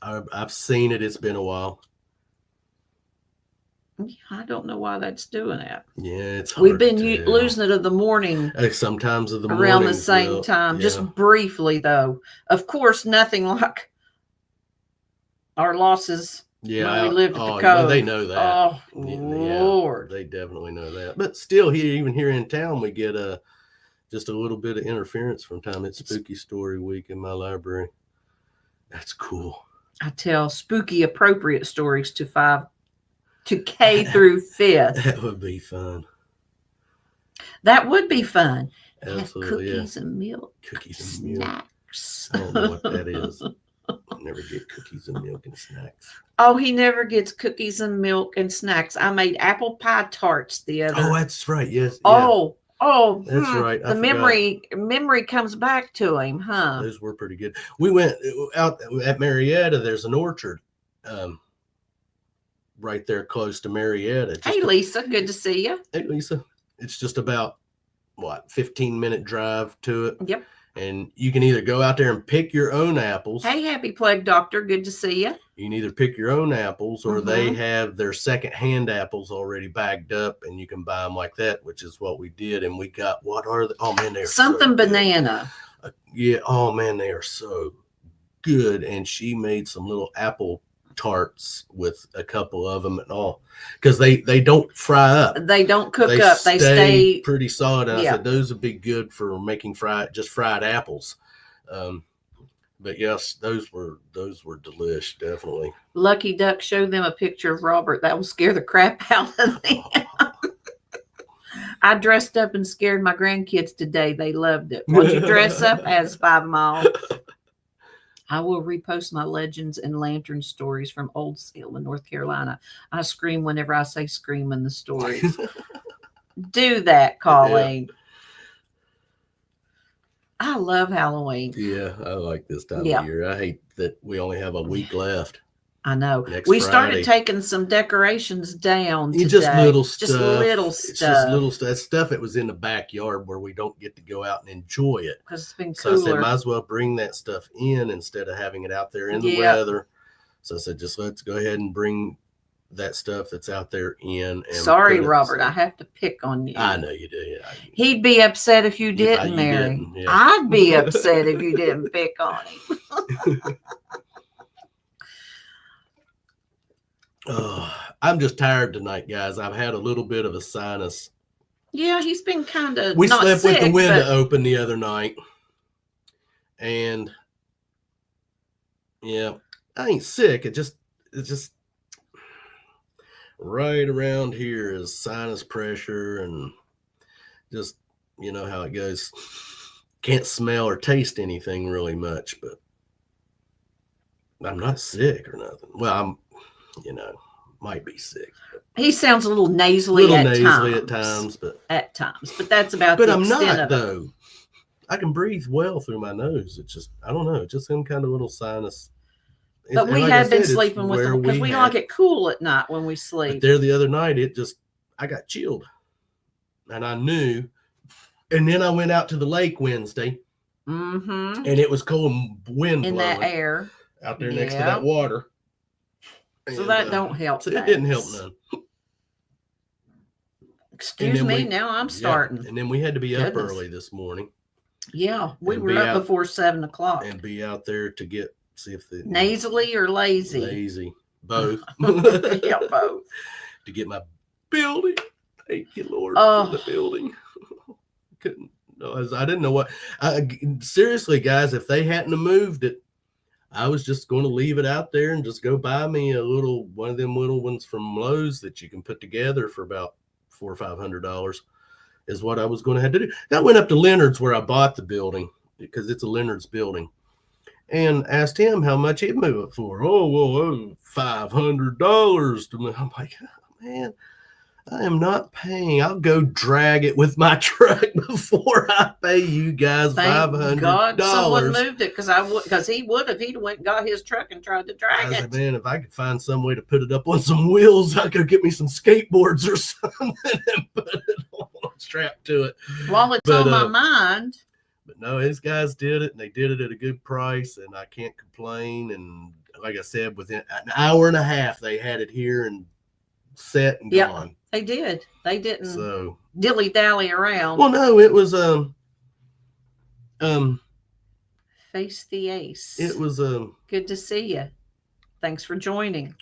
I've seen it. It's been a while. I don't know why that's doing that. Yeah, it's we've been losing it of the morning. Sometimes of the morning around the same time. Yeah. Just briefly, though. Of course, nothing like our losses. Yeah, when we lived at the Cove. They know that. Oh, yeah, Lord. They definitely know that. But still, even here in town, we get just a little bit of interference from time. It's Spooky Story Week in my library. That's cool. I tell spooky appropriate stories to K through 5th. That would be fun. That would be fun. Absolutely. Have cookies and milk. Cookies and milk. Snacks. I don't know what that is. I never get cookies and milk and snacks. Oh, he never gets cookies and milk and snacks. I made apple pie tarts the other. Oh, that's right. Yes. Oh, that's right. The memory comes back to him, huh? Those were pretty good. We went out at Marietta. There's an orchard right there close to Marietta. Hey, Lisa. Good to see you. Hey, Lisa. It's just about 15-minute drive to it. Yep. And you can either go out there and pick your own apples. Hey, Happy Plague Doctor. Good to see you. You can either pick your own apples or they have their second-hand apples already bagged up, and you can buy them like that, which is what we did. And we got, what are they? Oh, man, they're something so banana. Yeah. Oh, man, they are so good. And she made some little apple tarts with a couple of them and all, because they don't fry up. They don't cook up. They stay pretty solid. And I said those would be good for making fried apples. But yes, those were delish, definitely. Lucky Duck showed them a picture of Robert. That will scare the crap out of them. I dressed up and scared my grandkids today. They loved it. What'd you dress up as, 5 Mile? I will repost my legends and lantern stories from Old Salem, North Carolina. I scream whenever I say scream in the stories. Do that, Colleen. Yeah. I love Halloween. Yeah, I like this time of year. I hate that we only have a week left. I know. We started taking some decorations down today. Just little stuff. It's just little stuff. That stuff that was in the backyard where we don't get to go out and enjoy it. Because it's been cooler. So I said, might as well bring that stuff in instead of having it out there in the weather. So I said, just let's go ahead and bring that stuff that's out there in. And Sorry, put it- Robert, I have to pick on you. I know you do. Yeah. He'd be upset if you didn't, you Mary. didn't, yeah. I'd be upset if you didn't pick on him. I'm just tired tonight, guys. I've had a little bit of a sinus. Yeah, he's been kind of. We not slept sick, with the window but open the other night, and yeah, I ain't sick. It's just right around here is sinus pressure, and just you know how it goes. Can't smell or taste anything really much, but I'm not sick or nothing. Well, I'm, might be sick. he sounds a little nasally, At times. times, but that's about. But the I'm extent not of it. though. I can breathe well through my nose. It's just I don't know. It's just some kind of little sinus. But we like I have been said, it's sleeping with where them because we had- like it cool at night when we But sleep. there the other night, I got chilled, and I knew. And then I went out to the lake Wednesday, Mm-hmm. and it was cold wind In blowing that air. out there next to Yeah. that water. So And, that don't help. So it didn't help things. none. Excuse then me. we- Now I'm Yeah. starting. And then we had to be up Goodness. early this morning Yeah, we and were be up out- before 7:00. and be out there to see if the Nasally or lazy? lazy both Yeah, both. to get my building. Thank you, Lord, Oh. for the building. Couldn't. No, I didn't know what. Seriously, guys, if they hadn't have moved it, I was just going to leave it out there and just go buy me one of them little ones from Lowe's that you can put together for about $400 or $500 is what I was going to have to do. I went up to Leonard's where I bought the building because it's a Leonard's building, and asked him how much he'd move it for. Oh, well, $500 to me. I'm like, oh, man, I am not paying. I'll go drag it with my truck before I pay you guys Thank God someone $500. moved it because he would have. He'd went and got his truck and tried to I drag said, it. man, if I could find some way to put it up on some wheels, I could get me some skateboards or something and put it on, strapped to it. While it's But, on my mind, But no, his guys did it, and they did it at a good price, and I can't complain. And like I said, within an hour and a half, they had it here and set and Yep. gone. they did. They didn't So, dilly dally around. well, no, it was Face the ace. it was Good to see you. Thanks for joining.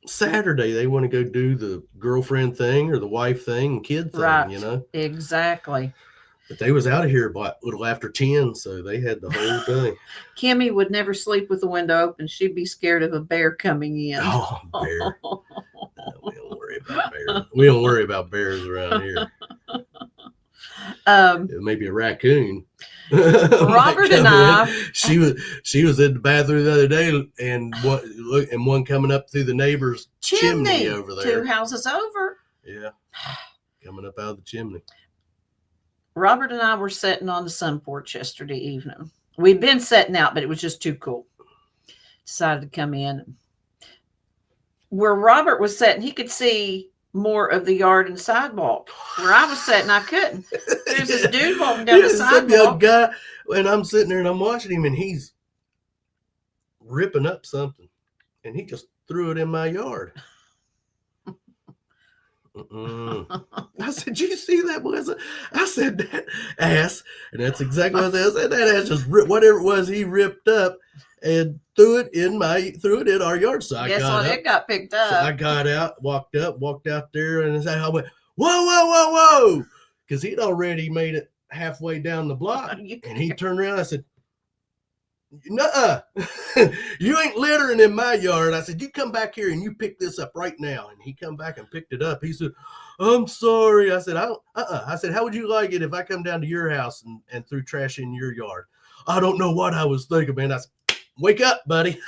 Saturday. They want to go do the girlfriend thing or the wife thing and kid thing, Right. Exactly. But they was out of here by a little after 10, so they had the whole day. Kimmy would never sleep with the window open. She'd be scared of a bear coming in. Oh, bear. We don't worry about bears. We don't worry about bears around here. It may be a raccoon. Robert and I. She was in the bathroom the other day, and one coming up through the neighbor's chimney over there. 2 houses over. Yeah, coming up out of the chimney. Robert and I were sitting on the sun porch yesterday evening. We'd been sitting out, but it was just too cool. Decided to come in. Where Robert was sitting, he could see more of the yard and sidewalk. Where I was sitting, I couldn't. There's this dude walking down the There's some young sidewalk. guy, and I'm sitting there and I'm watching him, and he's ripping up something, and he just threw it in my yard. I said, "You see that, boy?" I said, "That ass," and that's exactly what I said. That ass just whatever it was he ripped up and threw it in our yard. So I Guess got what? up. It got picked So I up. got out, walked out there, and I went, "Whoa, whoa, whoa, whoa!" Because he'd already made it halfway down the block, and he turned around. I said, "Nuh-uh, you ain't littering in my yard." I said, "You come back here and you pick this up right now." And he come back and picked it up. He said, "I'm sorry." I said, I said, "How would you like it if I come down to your house and threw trash in your yard?" "I don't know what I was thinking, man." I said, "Wake up, buddy."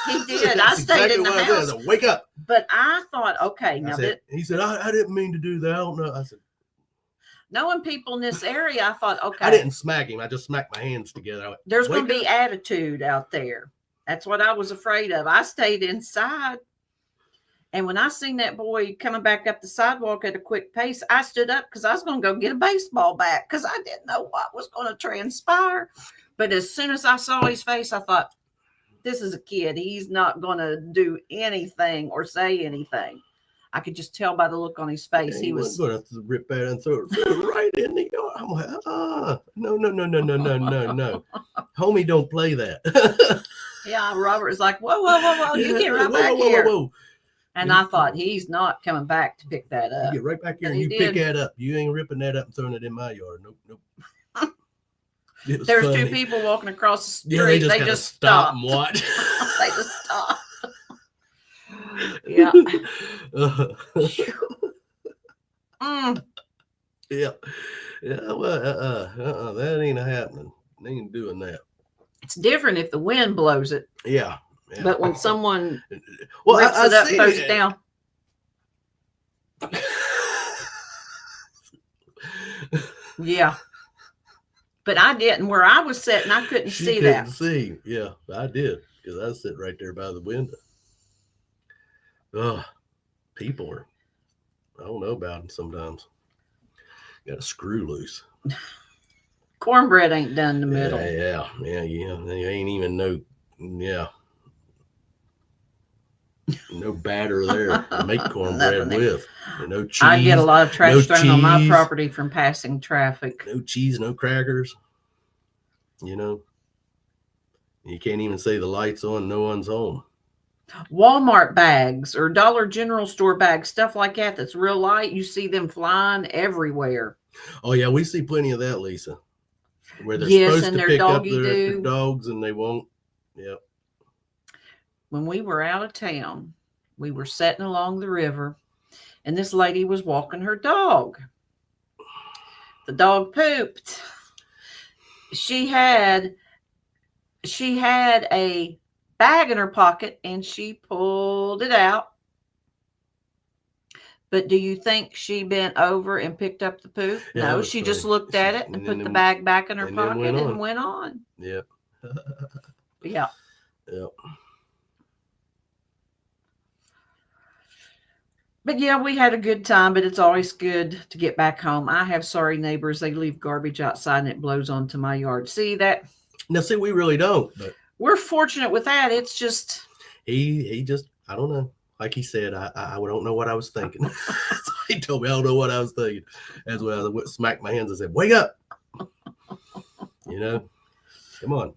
He did. I stayed in the what I said. I house. said, "Wake up." But I thought, okay, now He said, I didn't mean to do that. I don't know. I said, knowing people in this area, I thought, okay, I didn't smack him. I just smacked my hands together. I went, there's going to "Wake be up." attitude out there. That's what I was afraid of. I stayed inside. And when I seen that boy coming back up the sidewalk at a quick pace, I stood up because I was going to go get a baseball bat because I didn't know what was going to transpire. But as soon as I saw his face, I thought, this is a kid. He's not going to do anything or say anything. I could just tell by the look on his face. Yeah, He was going to rip that and throw it right in the yard. I'm like, no, no, no, no, no, no, no, no. Homie, don't play that. Yeah, Robert was like, whoa, whoa, whoa, whoa, you get right Whoa, back whoa, whoa, here. whoa, whoa. And I thought, he's not coming back to pick that You up. get right back here And and he you pick did. that up. You ain't ripping that up and throwing it in my yard. Nope, nope. There's funny. two people walking across the street. Yeah, they just, they just stop stopped. and watch. They just stopped. Yeah. Mm. Yeah. Yeah. Well, that ain't happening. They ain't doing that. It's different if the wind blows it. Yeah. Yeah. But when someone well, rips it up, see throws it down. Yeah. But I didn't. Where I was sitting, I couldn't She see couldn't that. see. Yeah, I did because I was sitting right there by the window. Oh, people are, I don't know about them sometimes. Got a screw loose. Cornbread ain't done in the middle. Yeah. They ain't even yeah. No batter there to make cornbread Nothing. with. No cheese. I get a lot of trash no thrown on my cheese. property from passing traffic. No cheese, no crackers. You know, you can't even say the light's on, no one's home. Walmart bags or Dollar General store bags, stuff like that that's real light, you see them flying everywhere. Oh, yeah, we see plenty of that, Lisa. Where they're Yes, supposed and to their pick up doggy their do. dogs and they won't. Yep. When we were out of town, we were sitting along the river, and this lady was walking her dog. The dog pooped. She had a bag in her pocket, and she pulled it out. But do you think she bent over and picked up the poop? Yeah, No, was she funny. just looked at it and And put then the bag back in her and then pocket went and on. went on. Yep. Yeah. Yep. But yeah, we had a good time, but it's always good to get back home. I have sorry neighbors. They leave garbage outside and it blows onto my yard. See that? Now, see, we really don't, but We're fortunate with that. It's just, he just, I don't know. Like he said, I don't know what I was thinking. So he told me I don't know what I was thinking. That's when I smacked my hands and said, wake up. You know, come on.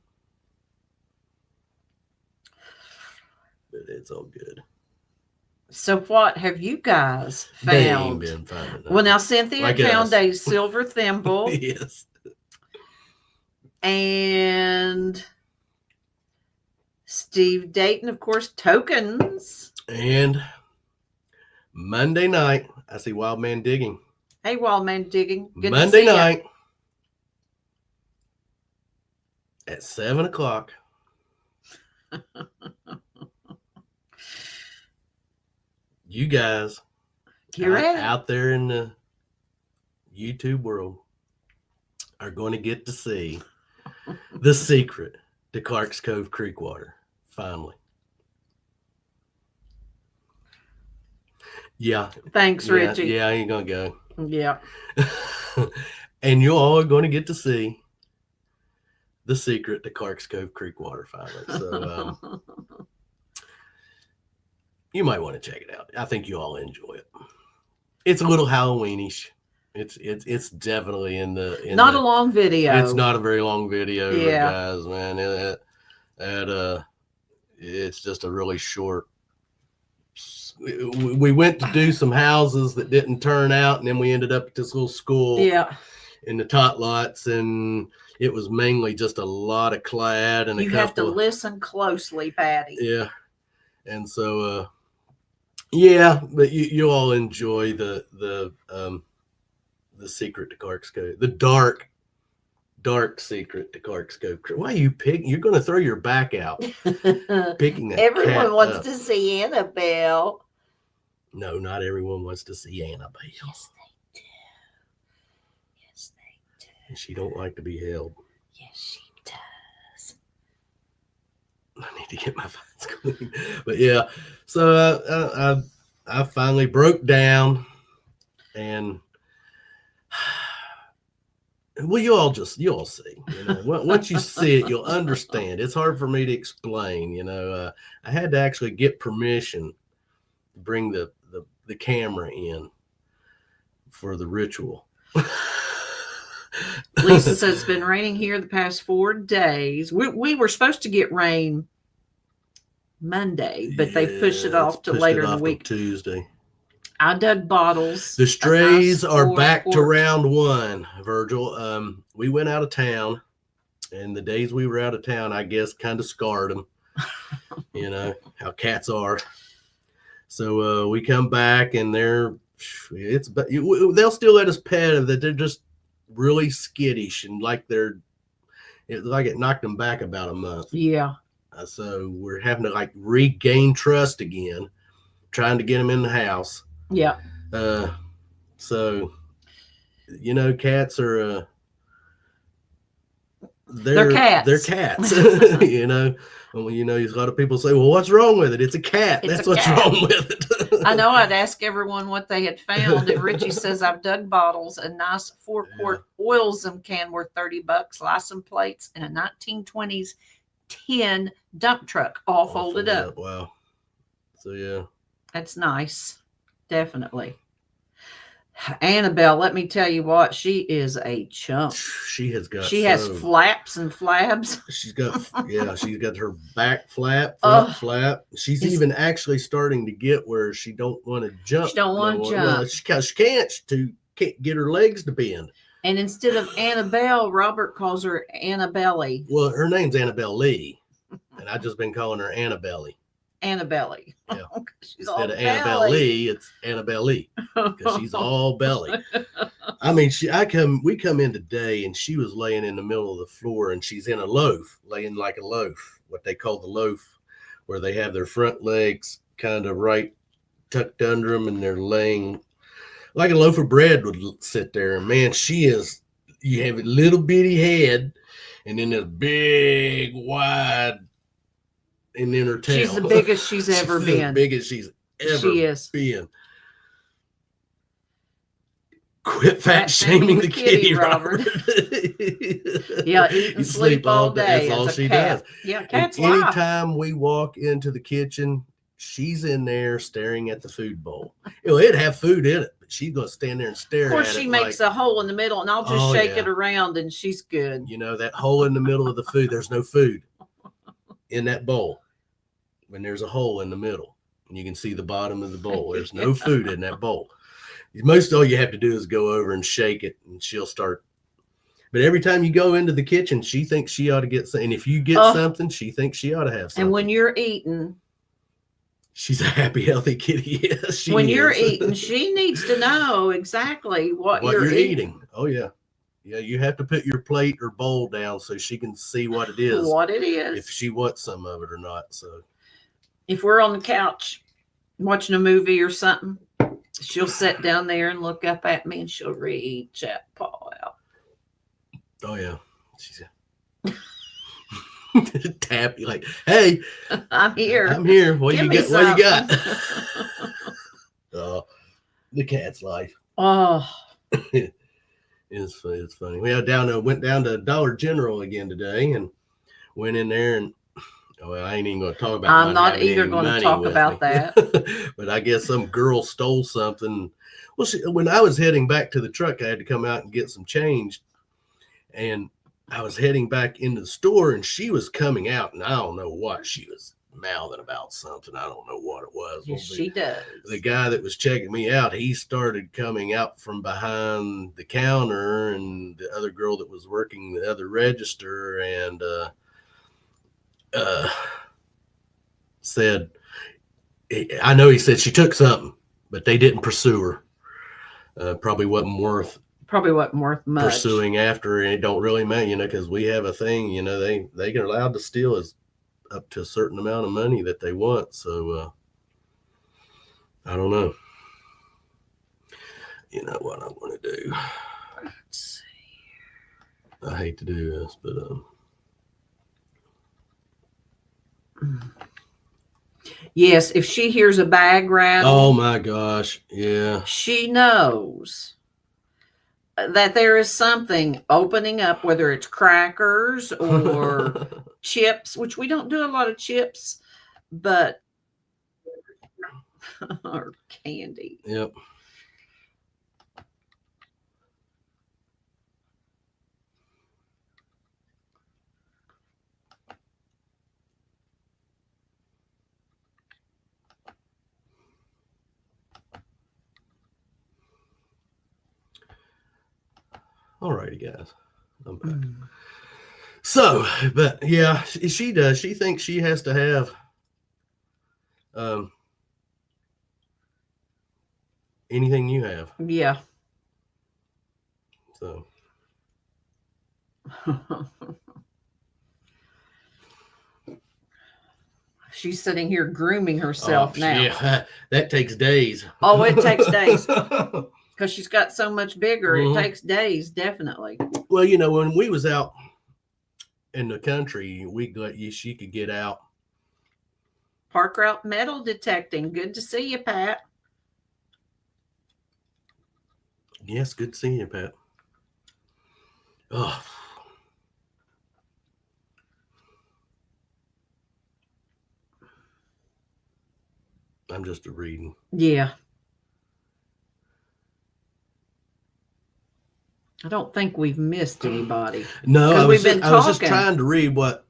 But it's all good. so what have you guys They ain't found? been finding Well, now Cynthia Like found us. a silver thimble Yes. and Steve Dayton, of course, tokens. And Monday night, I see Wild Man Digging. Hey, Wildman Digging. Good to Monday see ya. night at 7:00. You guys Get ready. out there in the YouTube world are going to get to see the secret to Clark's Cove Creek water. Finally. Yeah. Thanks, Richie. Yeah, I ain't going to go. Yeah. And you all are going to get to see the secret to Clark's Cove Creek water finally. So you might want to check it out. I think you all enjoy it. It's a little Halloweenish. It's definitely in the Not a long video. It's not a very long video, Yeah. guys, man. It's just a really short. We went to do some houses that didn't turn out, and then we ended up at this little school Yeah. in the tot lots, and it was mainly just a lot of clad and You a have to couple of, listen closely, Patty. yeah. And so yeah, but you all enjoy the secret to Clark's Cove, the dark secret to Clark's Cove. Why are you picking? You're going to throw your back out picking a Everyone cat wants up. to see Annabelle. No, not everyone wants to see Annabelle. Yes, they do. Yes, they do. And she don't like to be held. Yes, she does. I need to get my vines clean. But yeah, so I finally broke down, and Well, you'll see. Once you see it, you'll understand. It's hard for me to explain. I had to actually get permission to bring the camera in for the ritual. Lisa says it's been raining here the past 4 days. We were supposed to get rain Monday, but they pushed it off to later in the week. Tuesday. I dug bottles. The strays are back to round 1, Virgil. We went out of town, and the days we were out of town, I guess, kind of scarred them. How cats are. So we come back, and they'll still let us pet them. They're just really skittish, and like it knocked them back about a month. Yeah. So we're having to regain trust again, trying to get them in the house. Yeah. So, cats are, they're cats. They're cats. A lot of people say, well, what's wrong with it? It's a cat. That's what's wrong with it. I know. I'd ask everyone what they had found. And Richie says, I've dug bottles, a nice 4-quart oilsome can worth $30, license plates, and a 1920s tin dump truck all folded up. Wow. So, yeah. That's nice. Definitely. Annabelle, let me tell you what, she is a chump. She has flaps and flabs. She's got her back flap, front flap. She's even actually starting to get where she don't want to jump. She don't want to jump. Well, she can't get her legs to bend. And instead of Annabelle, Robert calls her Annabelle. Well, her name's Annabelle Lee, and I've just been calling her Annabelle. Annabelle. Yeah. She's Instead of Annabelle Lee, it's Annabelle Lee because she's all belly. I mean, we come in today, and she was laying in the middle of the floor, and she's in a loaf, laying like a loaf, what they call the loaf, where they have their front legs kind of right tucked under them, and they're laying like a loaf of bread would sit there. And man, you have a little bitty head, and then this big, wide, and then her tail. She's the biggest she's ever been. The biggest she's ever been. Quit fat shaming the kitty, Robert. Yeah, eat and sleep all day. That's all she does. Yeah, cat's life. Anytime we walk into the kitchen, she's in there staring at the food bowl. It'd have food in it, but she's going to stand there and stare at it. Of course, she makes a hole in the middle, and I'll just shake it around, and she's good. That hole in the middle of the food, there's no food in that bowl. When there's a hole in the middle, and you can see the bottom of the bowl, there's no food in that bowl. Most all you have to do is go over and shake it, and she'll start. But every time you go into the kitchen, she thinks she ought to get something. And if you get something, she thinks she ought to have something. And when you're eating, she's a happy, healthy kitty. Yes, you're eating, she needs to know exactly what you're eating. Oh, yeah. Yeah, you have to put your plate or bowl down so she can see what it is. What it is. If she wants some of it or not. So if we're on the couch watching a movie or something, she'll sit down there and look up at me, and she'll reach that paw out. Oh, yeah. She's tap you like, hey, I'm here. What you got? Oh, the cat's life. Oh. It's funny. We went down to Dollar General again today, and went in there, and I ain't even going to talk about. I'm not either going to talk about that. But I guess some girl stole something. Well, when I was heading back to the truck, I had to come out and get some change, and I was heading back into the store, and she was coming out, and I don't know what she was mouthing about something. I don't know what it was. Yes, she does. The guy that was checking me out, he started coming out from behind the counter, and the other girl that was working the other register, and said, I know he said she took something, but they didn't pursue her. Probably wasn't worth much pursuing after, and it don't really matter, because we have a thing, they get allowed to steal us up to a certain amount of money that they want. So I don't know. You know what I'm going to do. Let's see. I hate to do this, but yes, if she hears a bag rattle, oh my gosh, yeah, she knows. that there is something opening up, whether it's crackers or chips, which we don't do a lot of chips, but or candy. Yep. Alrighty, guys. I'm back. So, but yeah, she does. She thinks she has to have anything you have. Yeah. So she's sitting here grooming herself now. Yeah, that takes days. Oh, it takes days. Because she's got so much bigger. Mhm. It takes days, definitely. Well, you know, when we was out in the country, she could get out. Park route metal detecting. Good to see you, Pat. Yes, good seeing you, Pat. Oh. I'm just reading. Yeah. I don't think we've missed anybody. No, 'Cause I we've been was just talking. trying to read what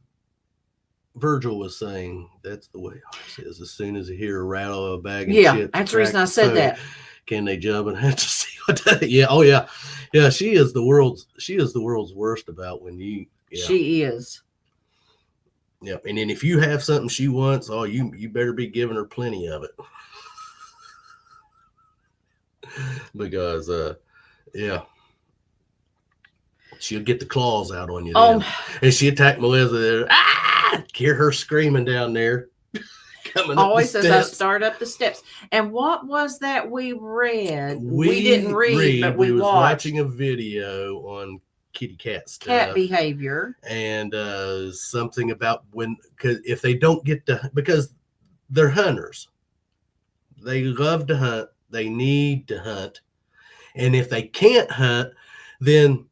Virgil was saying. That's the way ours is. As soon as you hear a rattle of a bag of Yeah, chips, that's the reason crack I the said soda, that. Can they jump and have to see what that? Yeah. Oh yeah. Yeah. She is the world's worst about when you. Yeah. She is. Yeah. And then if you have something she wants, oh, you better be giving her plenty of it. Because yeah. She'll get the claws out on you then. And she attacked Melissa there. Ah! Hear her screaming down there. Coming always up as the I steps. start up the steps. And what was that we read? We didn't read, but we was watched watching a video on kitty cat stuff. cat behavior. And something about because if they don't get to, because they're hunters. They love to hunt. They need to hunt. And if they can't hunt, then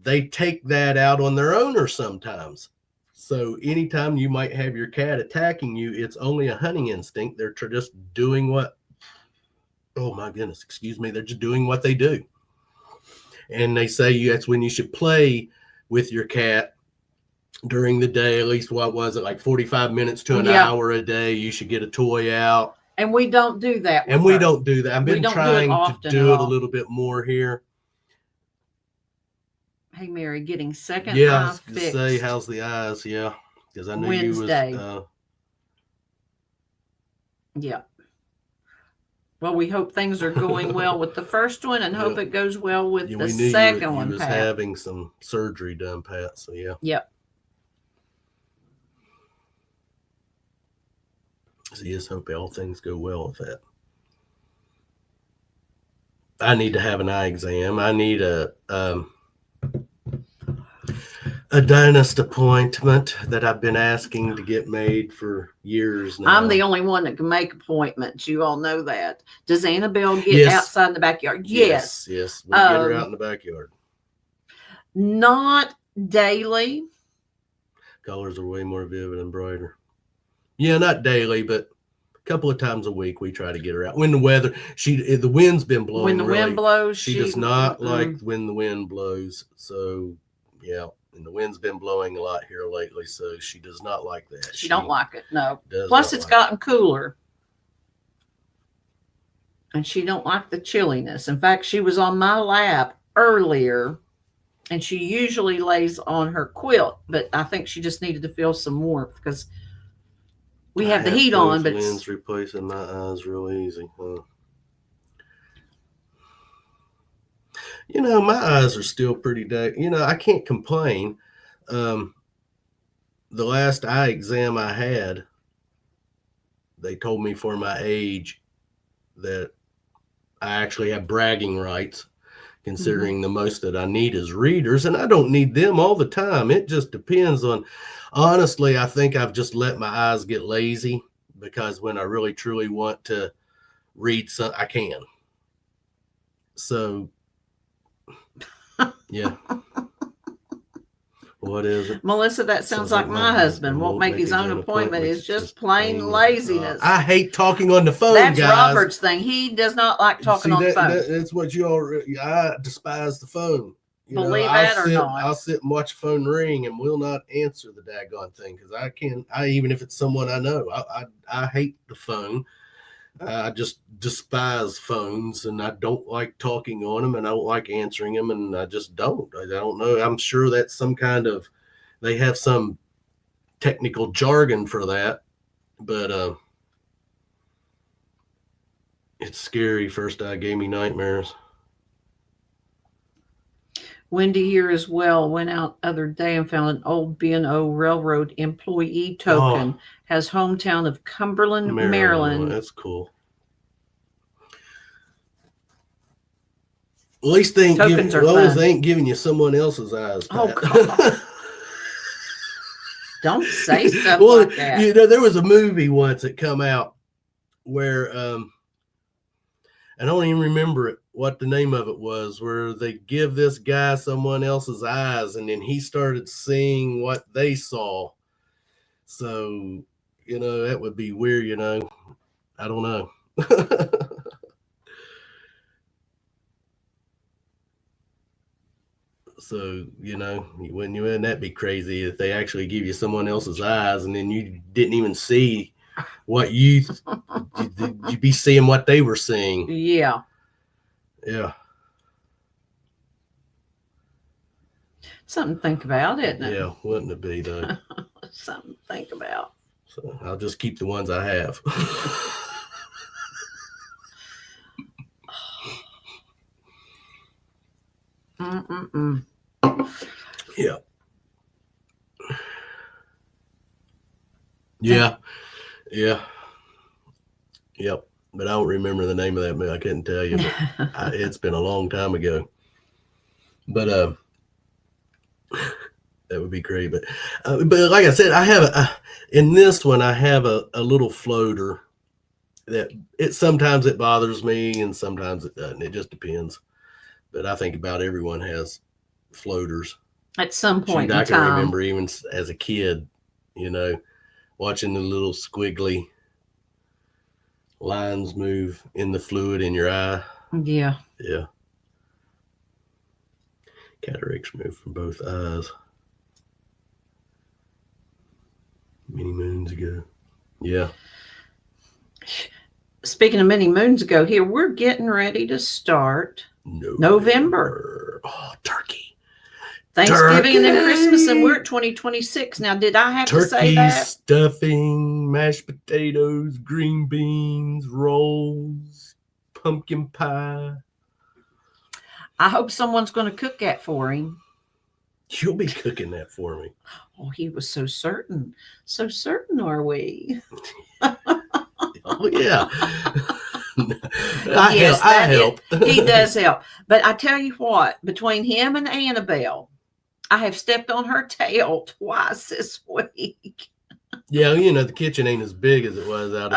they take that out on their owner sometimes. So anytime you might have your cat attacking you, it's only a hunting instinct. They're just doing what, oh my goodness, excuse me. They're just doing what they do. And they say that's when you should play with your cat during the day, at least what was it, like 45 minutes to an hour a day. You should get a toy out. And we don't do that. And we don't do that. I've been trying to do it a little bit more here. Hey, Mary, getting second yeah, eye fixed. Say, how's the eyes? Yeah, because I knew Wednesday. you was. Yeah. Well, we hope things are going well with the first one, and hope it goes well with the second one. You was Pat. having some surgery done, Pat. So yeah. Yep. So yes, hope all things go well with that. I need to have an eye exam. I need a dentist appointment that I've been asking to get made for years now. I'm the only one that can make appointments. You all know that. Does Annabelle get outside in the backyard? Yes. Yes. We get her out in the backyard. Not daily. Colors are way more vivid and brighter. Yeah, not daily, but a couple of times a week we try to get her out. When the weather, the wind's been blowing. When the wind blows, she does not like when the wind blows. So yeah. And the wind's been blowing a lot here lately, so she does not like that. She don't like it, no. Plus, Plus, it's gotten cooler. And she don't like the chilliness. In fact, she was on my lap earlier, and she usually lays on her quilt, but I think she just needed to feel some warmth because we have the heat on. But lens replacing my eyes real easy. Huh? You know, my eyes are still pretty dark. You know, I can't complain. The last eye exam I had, they told me for my age that I actually have bragging rights, considering the most that I need is readers, and I don't need them all the time. It just depends on, honestly, I think I've just let my eyes get lazy because when I really truly want to read something, I can. So Yeah. What is it? Melissa, that sounds like my husband. Won't make his own appointment. It's just plain laziness. I hate talking on the phone, That's guys. Robert's thing. He does not like talking on the phone. That's what you already. I despise the phone. Believe that or not. I'll sit and watch the phone ring and will not answer the daggone thing because I can't. Even if it's someone I know, I hate the phone. I just despise phones, and I don't like talking on them, and I don't like answering them, and I just don't. I don't know. I'm sure that's some kind of. They have some technical jargon for that, but it's scary. First Eye gave me nightmares. Wendy here as well. Went out other day and found an old B&O Railroad employee token. Has hometown of Cumberland, Maryland. That's cool. At least they ain't giving you someone else's eyes. Pat. Oh God! Don't say stuff like that. There was a movie once that come out where I don't even remember what the name of it was, where they give this guy someone else's eyes, and then he started seeing what they saw. So, that would be weird, I don't know. So, wouldn't that be crazy if they actually give you someone else's eyes and then you didn't even see what you'd be seeing what they were seeing. Yeah. Yeah. Something to think about, isn't it? Yeah, wouldn't it be though? Something to think about. So I'll just keep the ones I have. Yeah. Yeah. Yeah. Yep. But I don't remember the name of that movie. I couldn't tell you. But it's been a long time ago. But that would be great. But like I said, I have in this one I have a little floater that sometimes it bothers me and sometimes it doesn't. It just depends. But I think about everyone has floaters. At some point in I time. can remember even as a kid, watching the little squiggly lines move in the fluid in your eye. Yeah. Yeah. Cataracts move from both eyes. Many moons ago. Yeah. Speaking of many moons ago, here we're getting ready to start November. Oh, turkey. Thanksgiving and then Christmas, and we're at 2026. Now, did I have to say that? Turkey, stuffing, mashed potatoes, green beans, rolls, pumpkin pie. I hope someone's going to cook that for him. You'll be cooking that for me. Oh, he was so certain. So certain are we? Oh, yeah. I help. He does help. But I tell you what, between him and Annabelle, I have stepped on her tail twice this week. Yeah, the kitchen ain't as big as it was out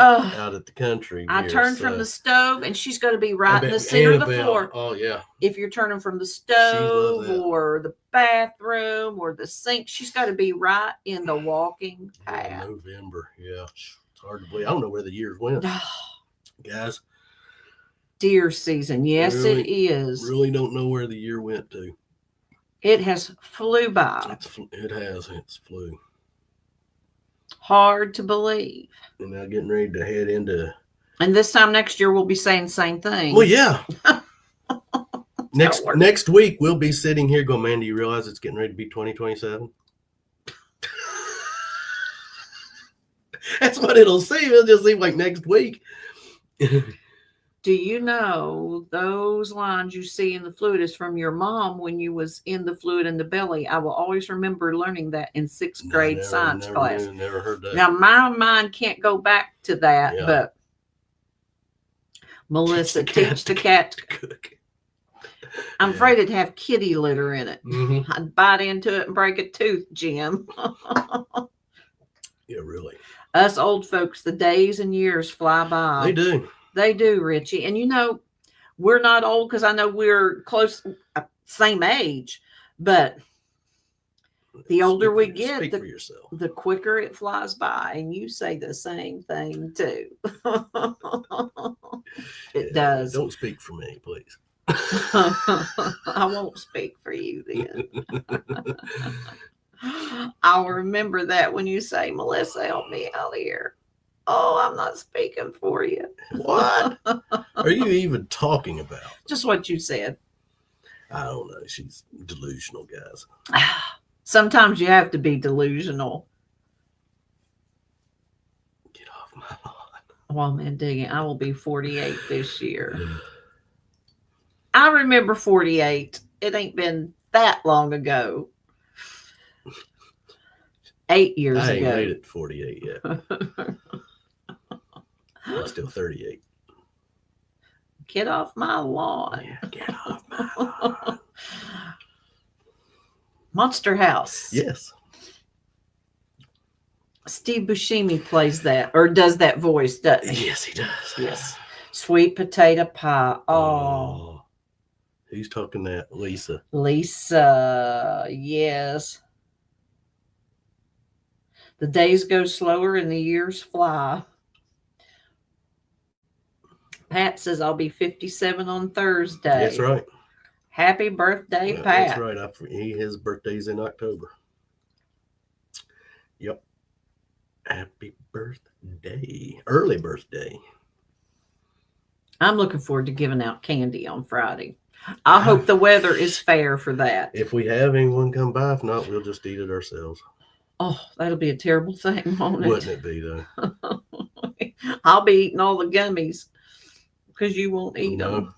at the country. I turned from the stove, and she's going to be right in the center of the floor. Oh, yeah. If you're turning from the stove or the bathroom or the sink, she's got to be right in the walking path. Yeah, November, yeah. It's hard to believe. I don't know where the years went, guys. Deer season. Yes, really, it is. Really don't know where the year went to. It has flew by. It has. It's flew. Hard to believe. And now getting ready to head into. And this time next year, we'll be saying the same thing. Well, yeah. Next week, we'll be sitting here going, man, do you realize it's getting ready to be 2027? That's what it'll seem. It'll just seem like next week. Do you know those lines you see in the fluid is from your mom when you was in the fluid in the belly? I will always remember learning that in sixth grade science class. Never heard that. Now, my mind can't go back to that, but Melissa, teach the cat to cook. I'm afraid it'd have kitty litter in it. Mm-hmm. I'd bite into it and break a tooth, Jim. Yeah, really. Us old folks, the days and years fly by. They do. They do, Richie. And we're not old because I know we're close, same age, but the older we get, speak for yourself. the quicker it flies by. And you say the same thing too. It does. Don't speak for me, please. I won't speak for you then. I'll remember that when you say, Melissa, help me out here. Oh, I'm not speaking for you. What are you even talking about? Just what you said. I don't know. She's delusional, guys. Sometimes you have to be delusional. Get off my lawn. Well, man, digging. I will be 48 this year. I remember 48. It ain't been that long ago. 8 years I ain't ago. made it 48 yet. I'm still 38. Get off my lawn. Yeah, get off my lawn. Monster House. Yes. Steve Buscemi plays that, or does that voice, doesn't he? Yes, he does. Yes. Sweet potato pie. Oh. Who's talking that? Lisa. Lisa. Yes. The days go slower and the years fly. Pat says I'll be 57 on Thursday. That's right. Happy birthday, Yeah, Pat. that's right. His birthday's in October. Yep. Happy birthday. Early birthday. I'm looking forward to giving out candy on Friday. I hope the weather is fair for that. If we have anyone come by, if not, we'll just eat it ourselves. Oh, that'll be a terrible thing, won't it? Wouldn't it be, though? I'll be eating all the gummies because you won't eat them.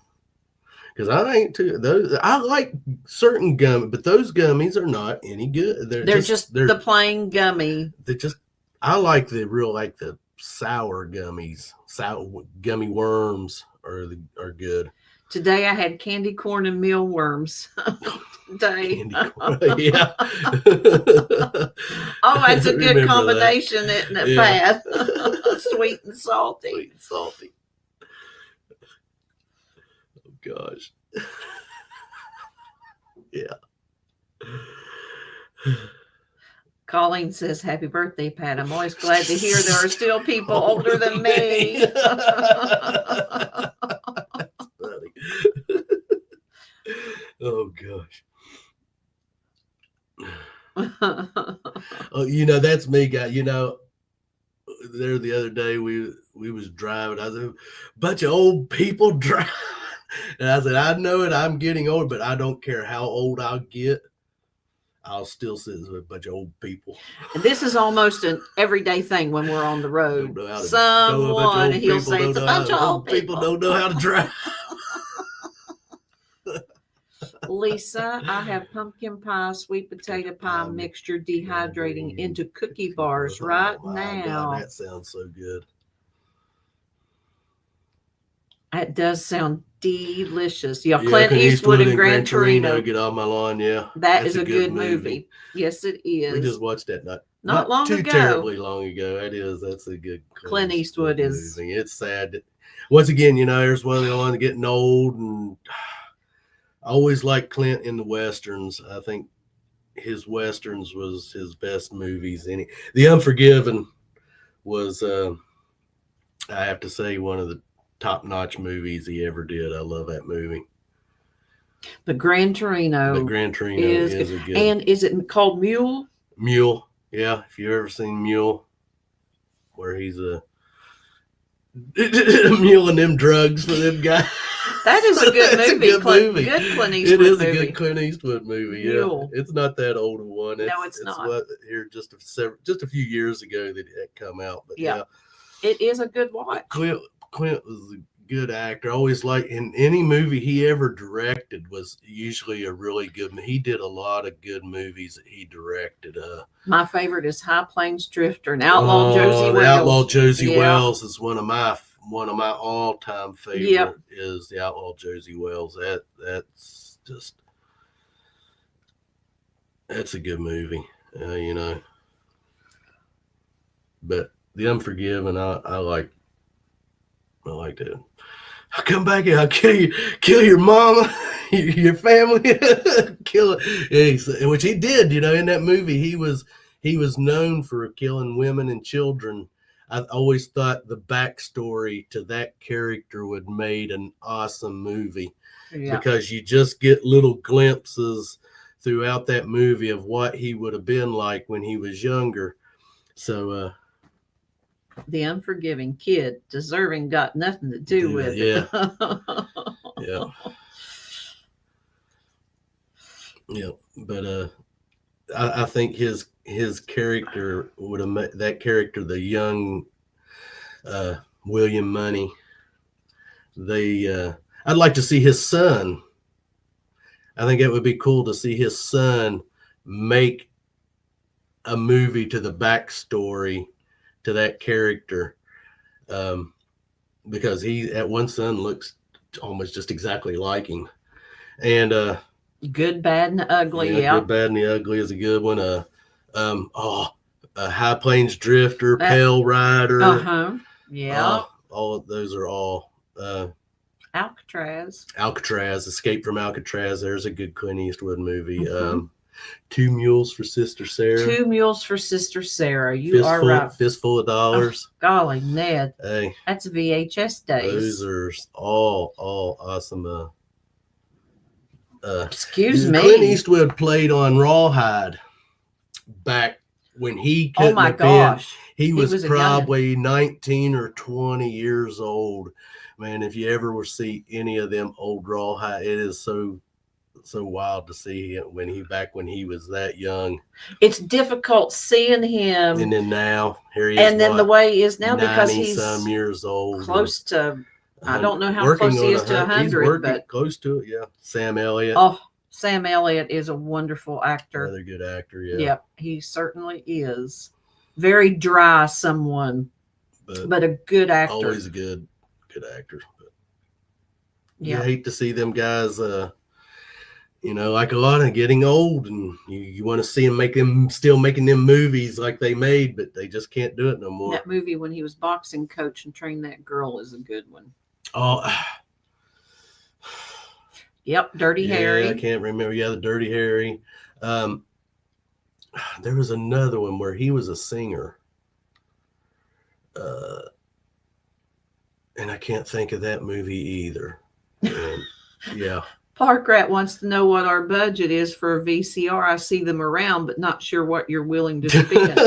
Because I ain't too those. I like certain gummies, but those gummies are not any good. They're just the plain gummy. They're just. I like the sour gummies. Sour gummy worms are good. Today I had candy corn and mealworms. Today. Candy corn, yeah. Oh, that's a good combination, isn't it, Yeah. Pat? Sweet and salty. Sweet and salty. Oh gosh. Yeah. Colleen says, "Happy birthday, Pat. I'm always glad to hear there are still people older than me." Oh gosh. Oh, that's me, guy. There the other day we was driving. I said, bunch of old people driving. And I said, I know it. I'm getting old, but I don't care how old I'll get. I'll still sit with a bunch of old people. And this is almost an everyday thing when we're on the road. Someone, he'll say, it's a bunch of old people. Don't know how to drive. Lisa, I have pumpkin pie, sweet potato pie mixture dehydrating into cookie bars right now. God, that sounds so good. It does sound delicious. Yeah, Clint Eastwood and Gran Torino. Get off my lawn, yeah. That's a good movie. Yes, it is. We just watched that not long too ago. Terribly long ago. That's a good Clint Eastwood is. Movie. It's sad that, once again, there's one of the ones getting old, and I always liked Clint in the westerns. I think his westerns was his best movies. The Unforgiven was, I have to say, one of the top-notch movies he ever did. I love that movie. But Gran Torino is a good. And is it called Mule? Mule, yeah. If you've ever seen Mule, where he's a mule and them drugs for them guys. That is a good movie. A good movie. Good Clint Eastwood movie. It is movie. A good Clint Eastwood movie. Mule. Yeah, it's not that old a one. No, it's not. Here just a few years ago that it come out. But yeah, it is a good watch. Clint was a good actor. I always liked in any movie he ever directed was usually a really good. He did a lot of good movies that he directed. My favorite is High Plains Drifter and Outlaw Josie Wells. Outlaw Josie Wells is one of my all-time favorite. Yep. Is the Outlaw Josie Wells. That's a good movie. But The Unforgiven, I liked it. I'll come back and I'll kill your mama, your family, kill it. Which he did, in that movie. He was known for killing women and children. I always thought the backstory to that character would made an awesome movie, because you just get little glimpses throughout that movie of what he would have been like when he was younger. So the unforgiving kid, deserving, got nothing to do with it. Yeah. But I think his character would have made that character, the young William Money. I'd like to see his son. I think it would be cool to see his son make a movie to the backstory to that character, because that one son looks almost just exactly like him. And Good, Bad, and Ugly. Good, Bad, and the Ugly is a good one. High Plains Drifter, Pale Rider. Yeah. All of those are all. Alcatraz, Escape from Alcatraz. There's a good Clint Eastwood movie. Two Mules for Sister Sarah. You are right. Fistful of Dollars. Oh, golly, Ned. Hey, that's VHS days. Those are all awesome. Excuse me. Clint Eastwood played on Rawhide back when he couldn't. Oh my gosh. He was probably 19 or 20 years old. Man, if you ever will see any of them old Rawhide, it is so wild to see him when he was that young. It's difficult seeing him. And then now here he is. And then the way he is now, because he's some years old, close to. I don't know how close he is to 100, but close to it. Yeah, Sam Elliott. Oh, Sam Elliott is a wonderful actor. Another good actor. Yeah. Yep, he certainly is. Very dry, but a good actor. Always a good actor. But you hate to see them guys. Like a lot of getting old, and you want to see them still making them movies like they made, but they just can't do it no more. That movie when he was boxing coach and trained that girl is a good one. Oh, yep, Dirty Harry. I can't remember. Yeah, the Dirty Harry. There was another one where he was a singer, and I can't think of that movie either. Yeah. Park Rat wants to know what our budget is for a VCR. I see them around, but not sure what you're willing to spend.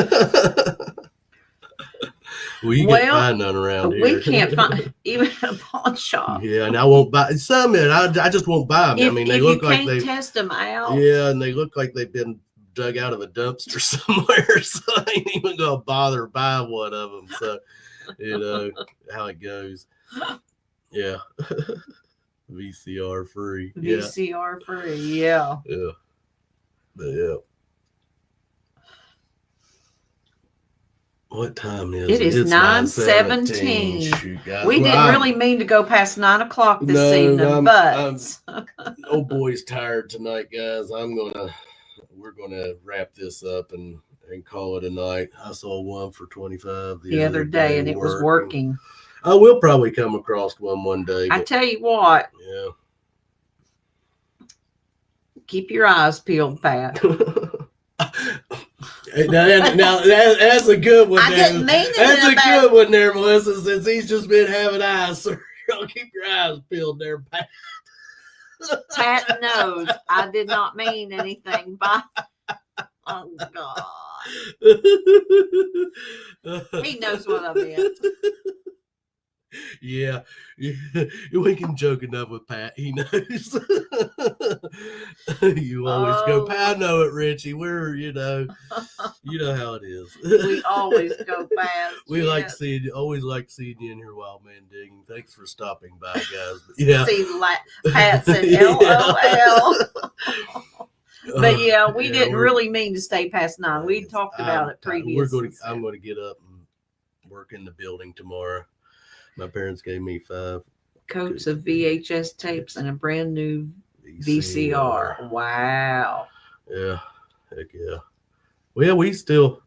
You can't find none around here. We can't find even a pawn shop. Yeah, and I won't buy some. I just won't buy them. They look like they test them out. Yeah, and they look like they've been dug out of a dumpster somewhere. So I ain't even gonna bother buying one of them. So how it goes. Yeah. VCR free. VCR free. Yeah. Yeah. But yeah. What time is it? It is 9:17. We didn't really mean to go past 9 o'clock this evening, but old boy's tired tonight, guys. We're gonna wrap this up and call it a night. I saw one for 25 the other day, and it was working. I will probably come across one day. I tell you what. Yeah. Keep your eyes peeled, Pat. Now that's a good one. I didn't mean it. That's a good one there, Melissa. Since he's just been having eyes, so keep your eyes peeled there, Pat. Pat knows I did not mean anything by. Oh God. He knows what I meant. Yeah, we can joke enough with Pat. He knows. You always go, Pat. I know it, Richie. We're, you know how it is. We always go fast. We always like seeing you in here, Wild Man Digging. Thanks for stopping by, guys. Yeah. See, Pat said LOL. But yeah, we didn't really mean to stay past 9. We talked about it previously. I'm going to get up and work in the building tomorrow. My parents gave me 5 coats of VHS tapes and a brand new VCR. Wow. Yeah. Heck yeah. Well, we still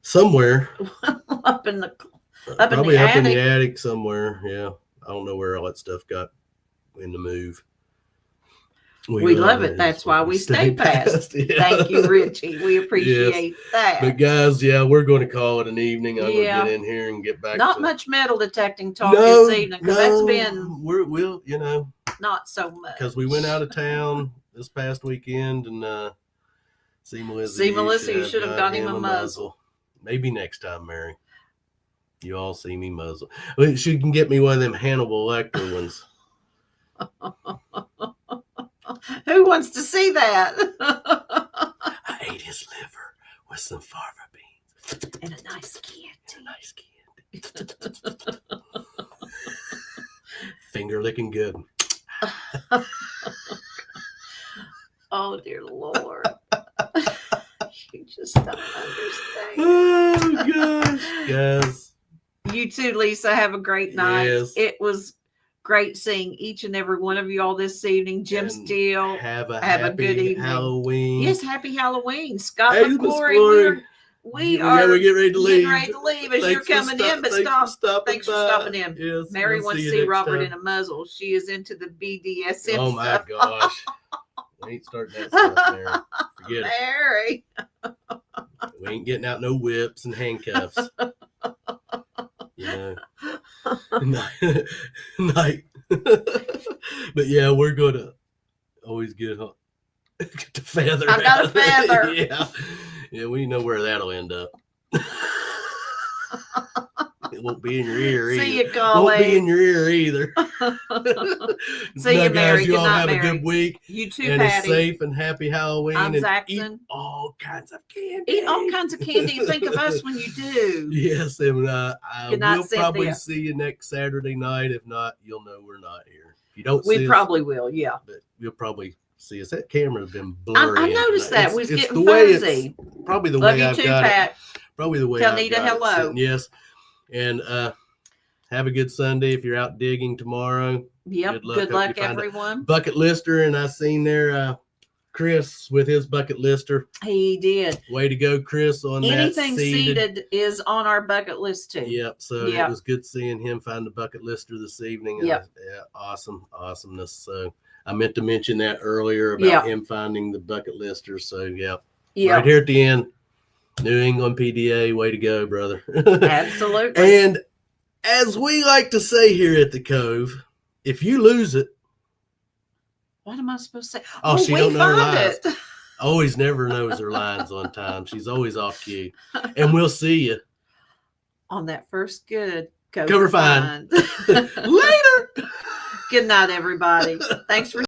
somewhere up in the attic somewhere. Yeah. I don't know where all that stuff got in the move. We love it. That's why we stay past. Yeah. Thank you, Richie. We appreciate that. But guys, yeah, we're going to call it an evening. I'm Yeah. going to get in here and get back. Not to... much metal detecting talk this evening, because that's been we'll not so much. because we went out of town this past weekend and see Melissa. You should have got him a muzzle. Maybe next time, Mary. You all see me muzzle. Well, she can get me one of them Hannibal Lecter ones. Who wants to see that? I ate his liver with some fava beans And a nice candy. Finger licking good. Oh, dear Lord. You just don't understand. Oh, gosh. Guys. You too, Lisa. Have a great night. Yes. It was great seeing each and every one of you all this evening. Jim And Steele. Have a Have a good happy evening. Halloween. Yes, happy Halloween. Scott Hey, Miss McClory. Glory. We Yeah, are we're getting ready to leave. as Thanks you're for coming in, but thanks for stopping in. Yes, Mary we'll wants to you see next Robert time. in a muzzle. She is into the BDSM Oh my stuff. gosh. We ain't starting that stuff, Mary. Forget it. Mary. We ain't getting out no whips and handcuffs. You know. Night. But yeah, we're gonna always get the feather. I've got a out. feather. Yeah. Yeah, we know where that'll end up. It won't be in your ear either. See you, Won't Colleen. be in your ear either. See you, Now, Mary. guys, you Good all night, have Mary. a good week You too, and a Patty. safe and happy Halloween. I'm and Zaxxon. Eat all kinds of candy. Eat all kinds of candy and think of us when you do. Yes, and I Good night, will probably Cynthia. see you next Saturday night. If not, you'll know we're not here. If you don't see We us, probably will, yeah. but you'll probably see us. That camera's been blurry. I noticed that. We was It's getting the way fuzzy. it's probably the Love way you I've too, got it. Pat. Probably the way Tell I've Nita got it hello. sitting. Yes, and have a good Sunday if you're out digging tomorrow. Yep. Good luck. Good Hope luck, you find a everyone. Bucket lister, and I seen there Chris with his bucket lister. He did. Way to go, Chris! On Anything that seeded is on our bucket list too. Yep. So Yep. it was good seeing him find the bucket lister this evening. And, Yep. yeah, awesomeness. So I meant to mention that earlier about Yep. him finding the bucket lister. So yeah, Yeah. right here at the end, New England PDA. Way to go, brother! Absolutely. And as we like to say here at the Cove, if you lose it, What am I supposed to say? Oh, she we don't know her found lines. it. always never knows her lines on time. She's always off cue. And we'll see you On that first good Cover find. find. later. Good night, everybody. Thanks for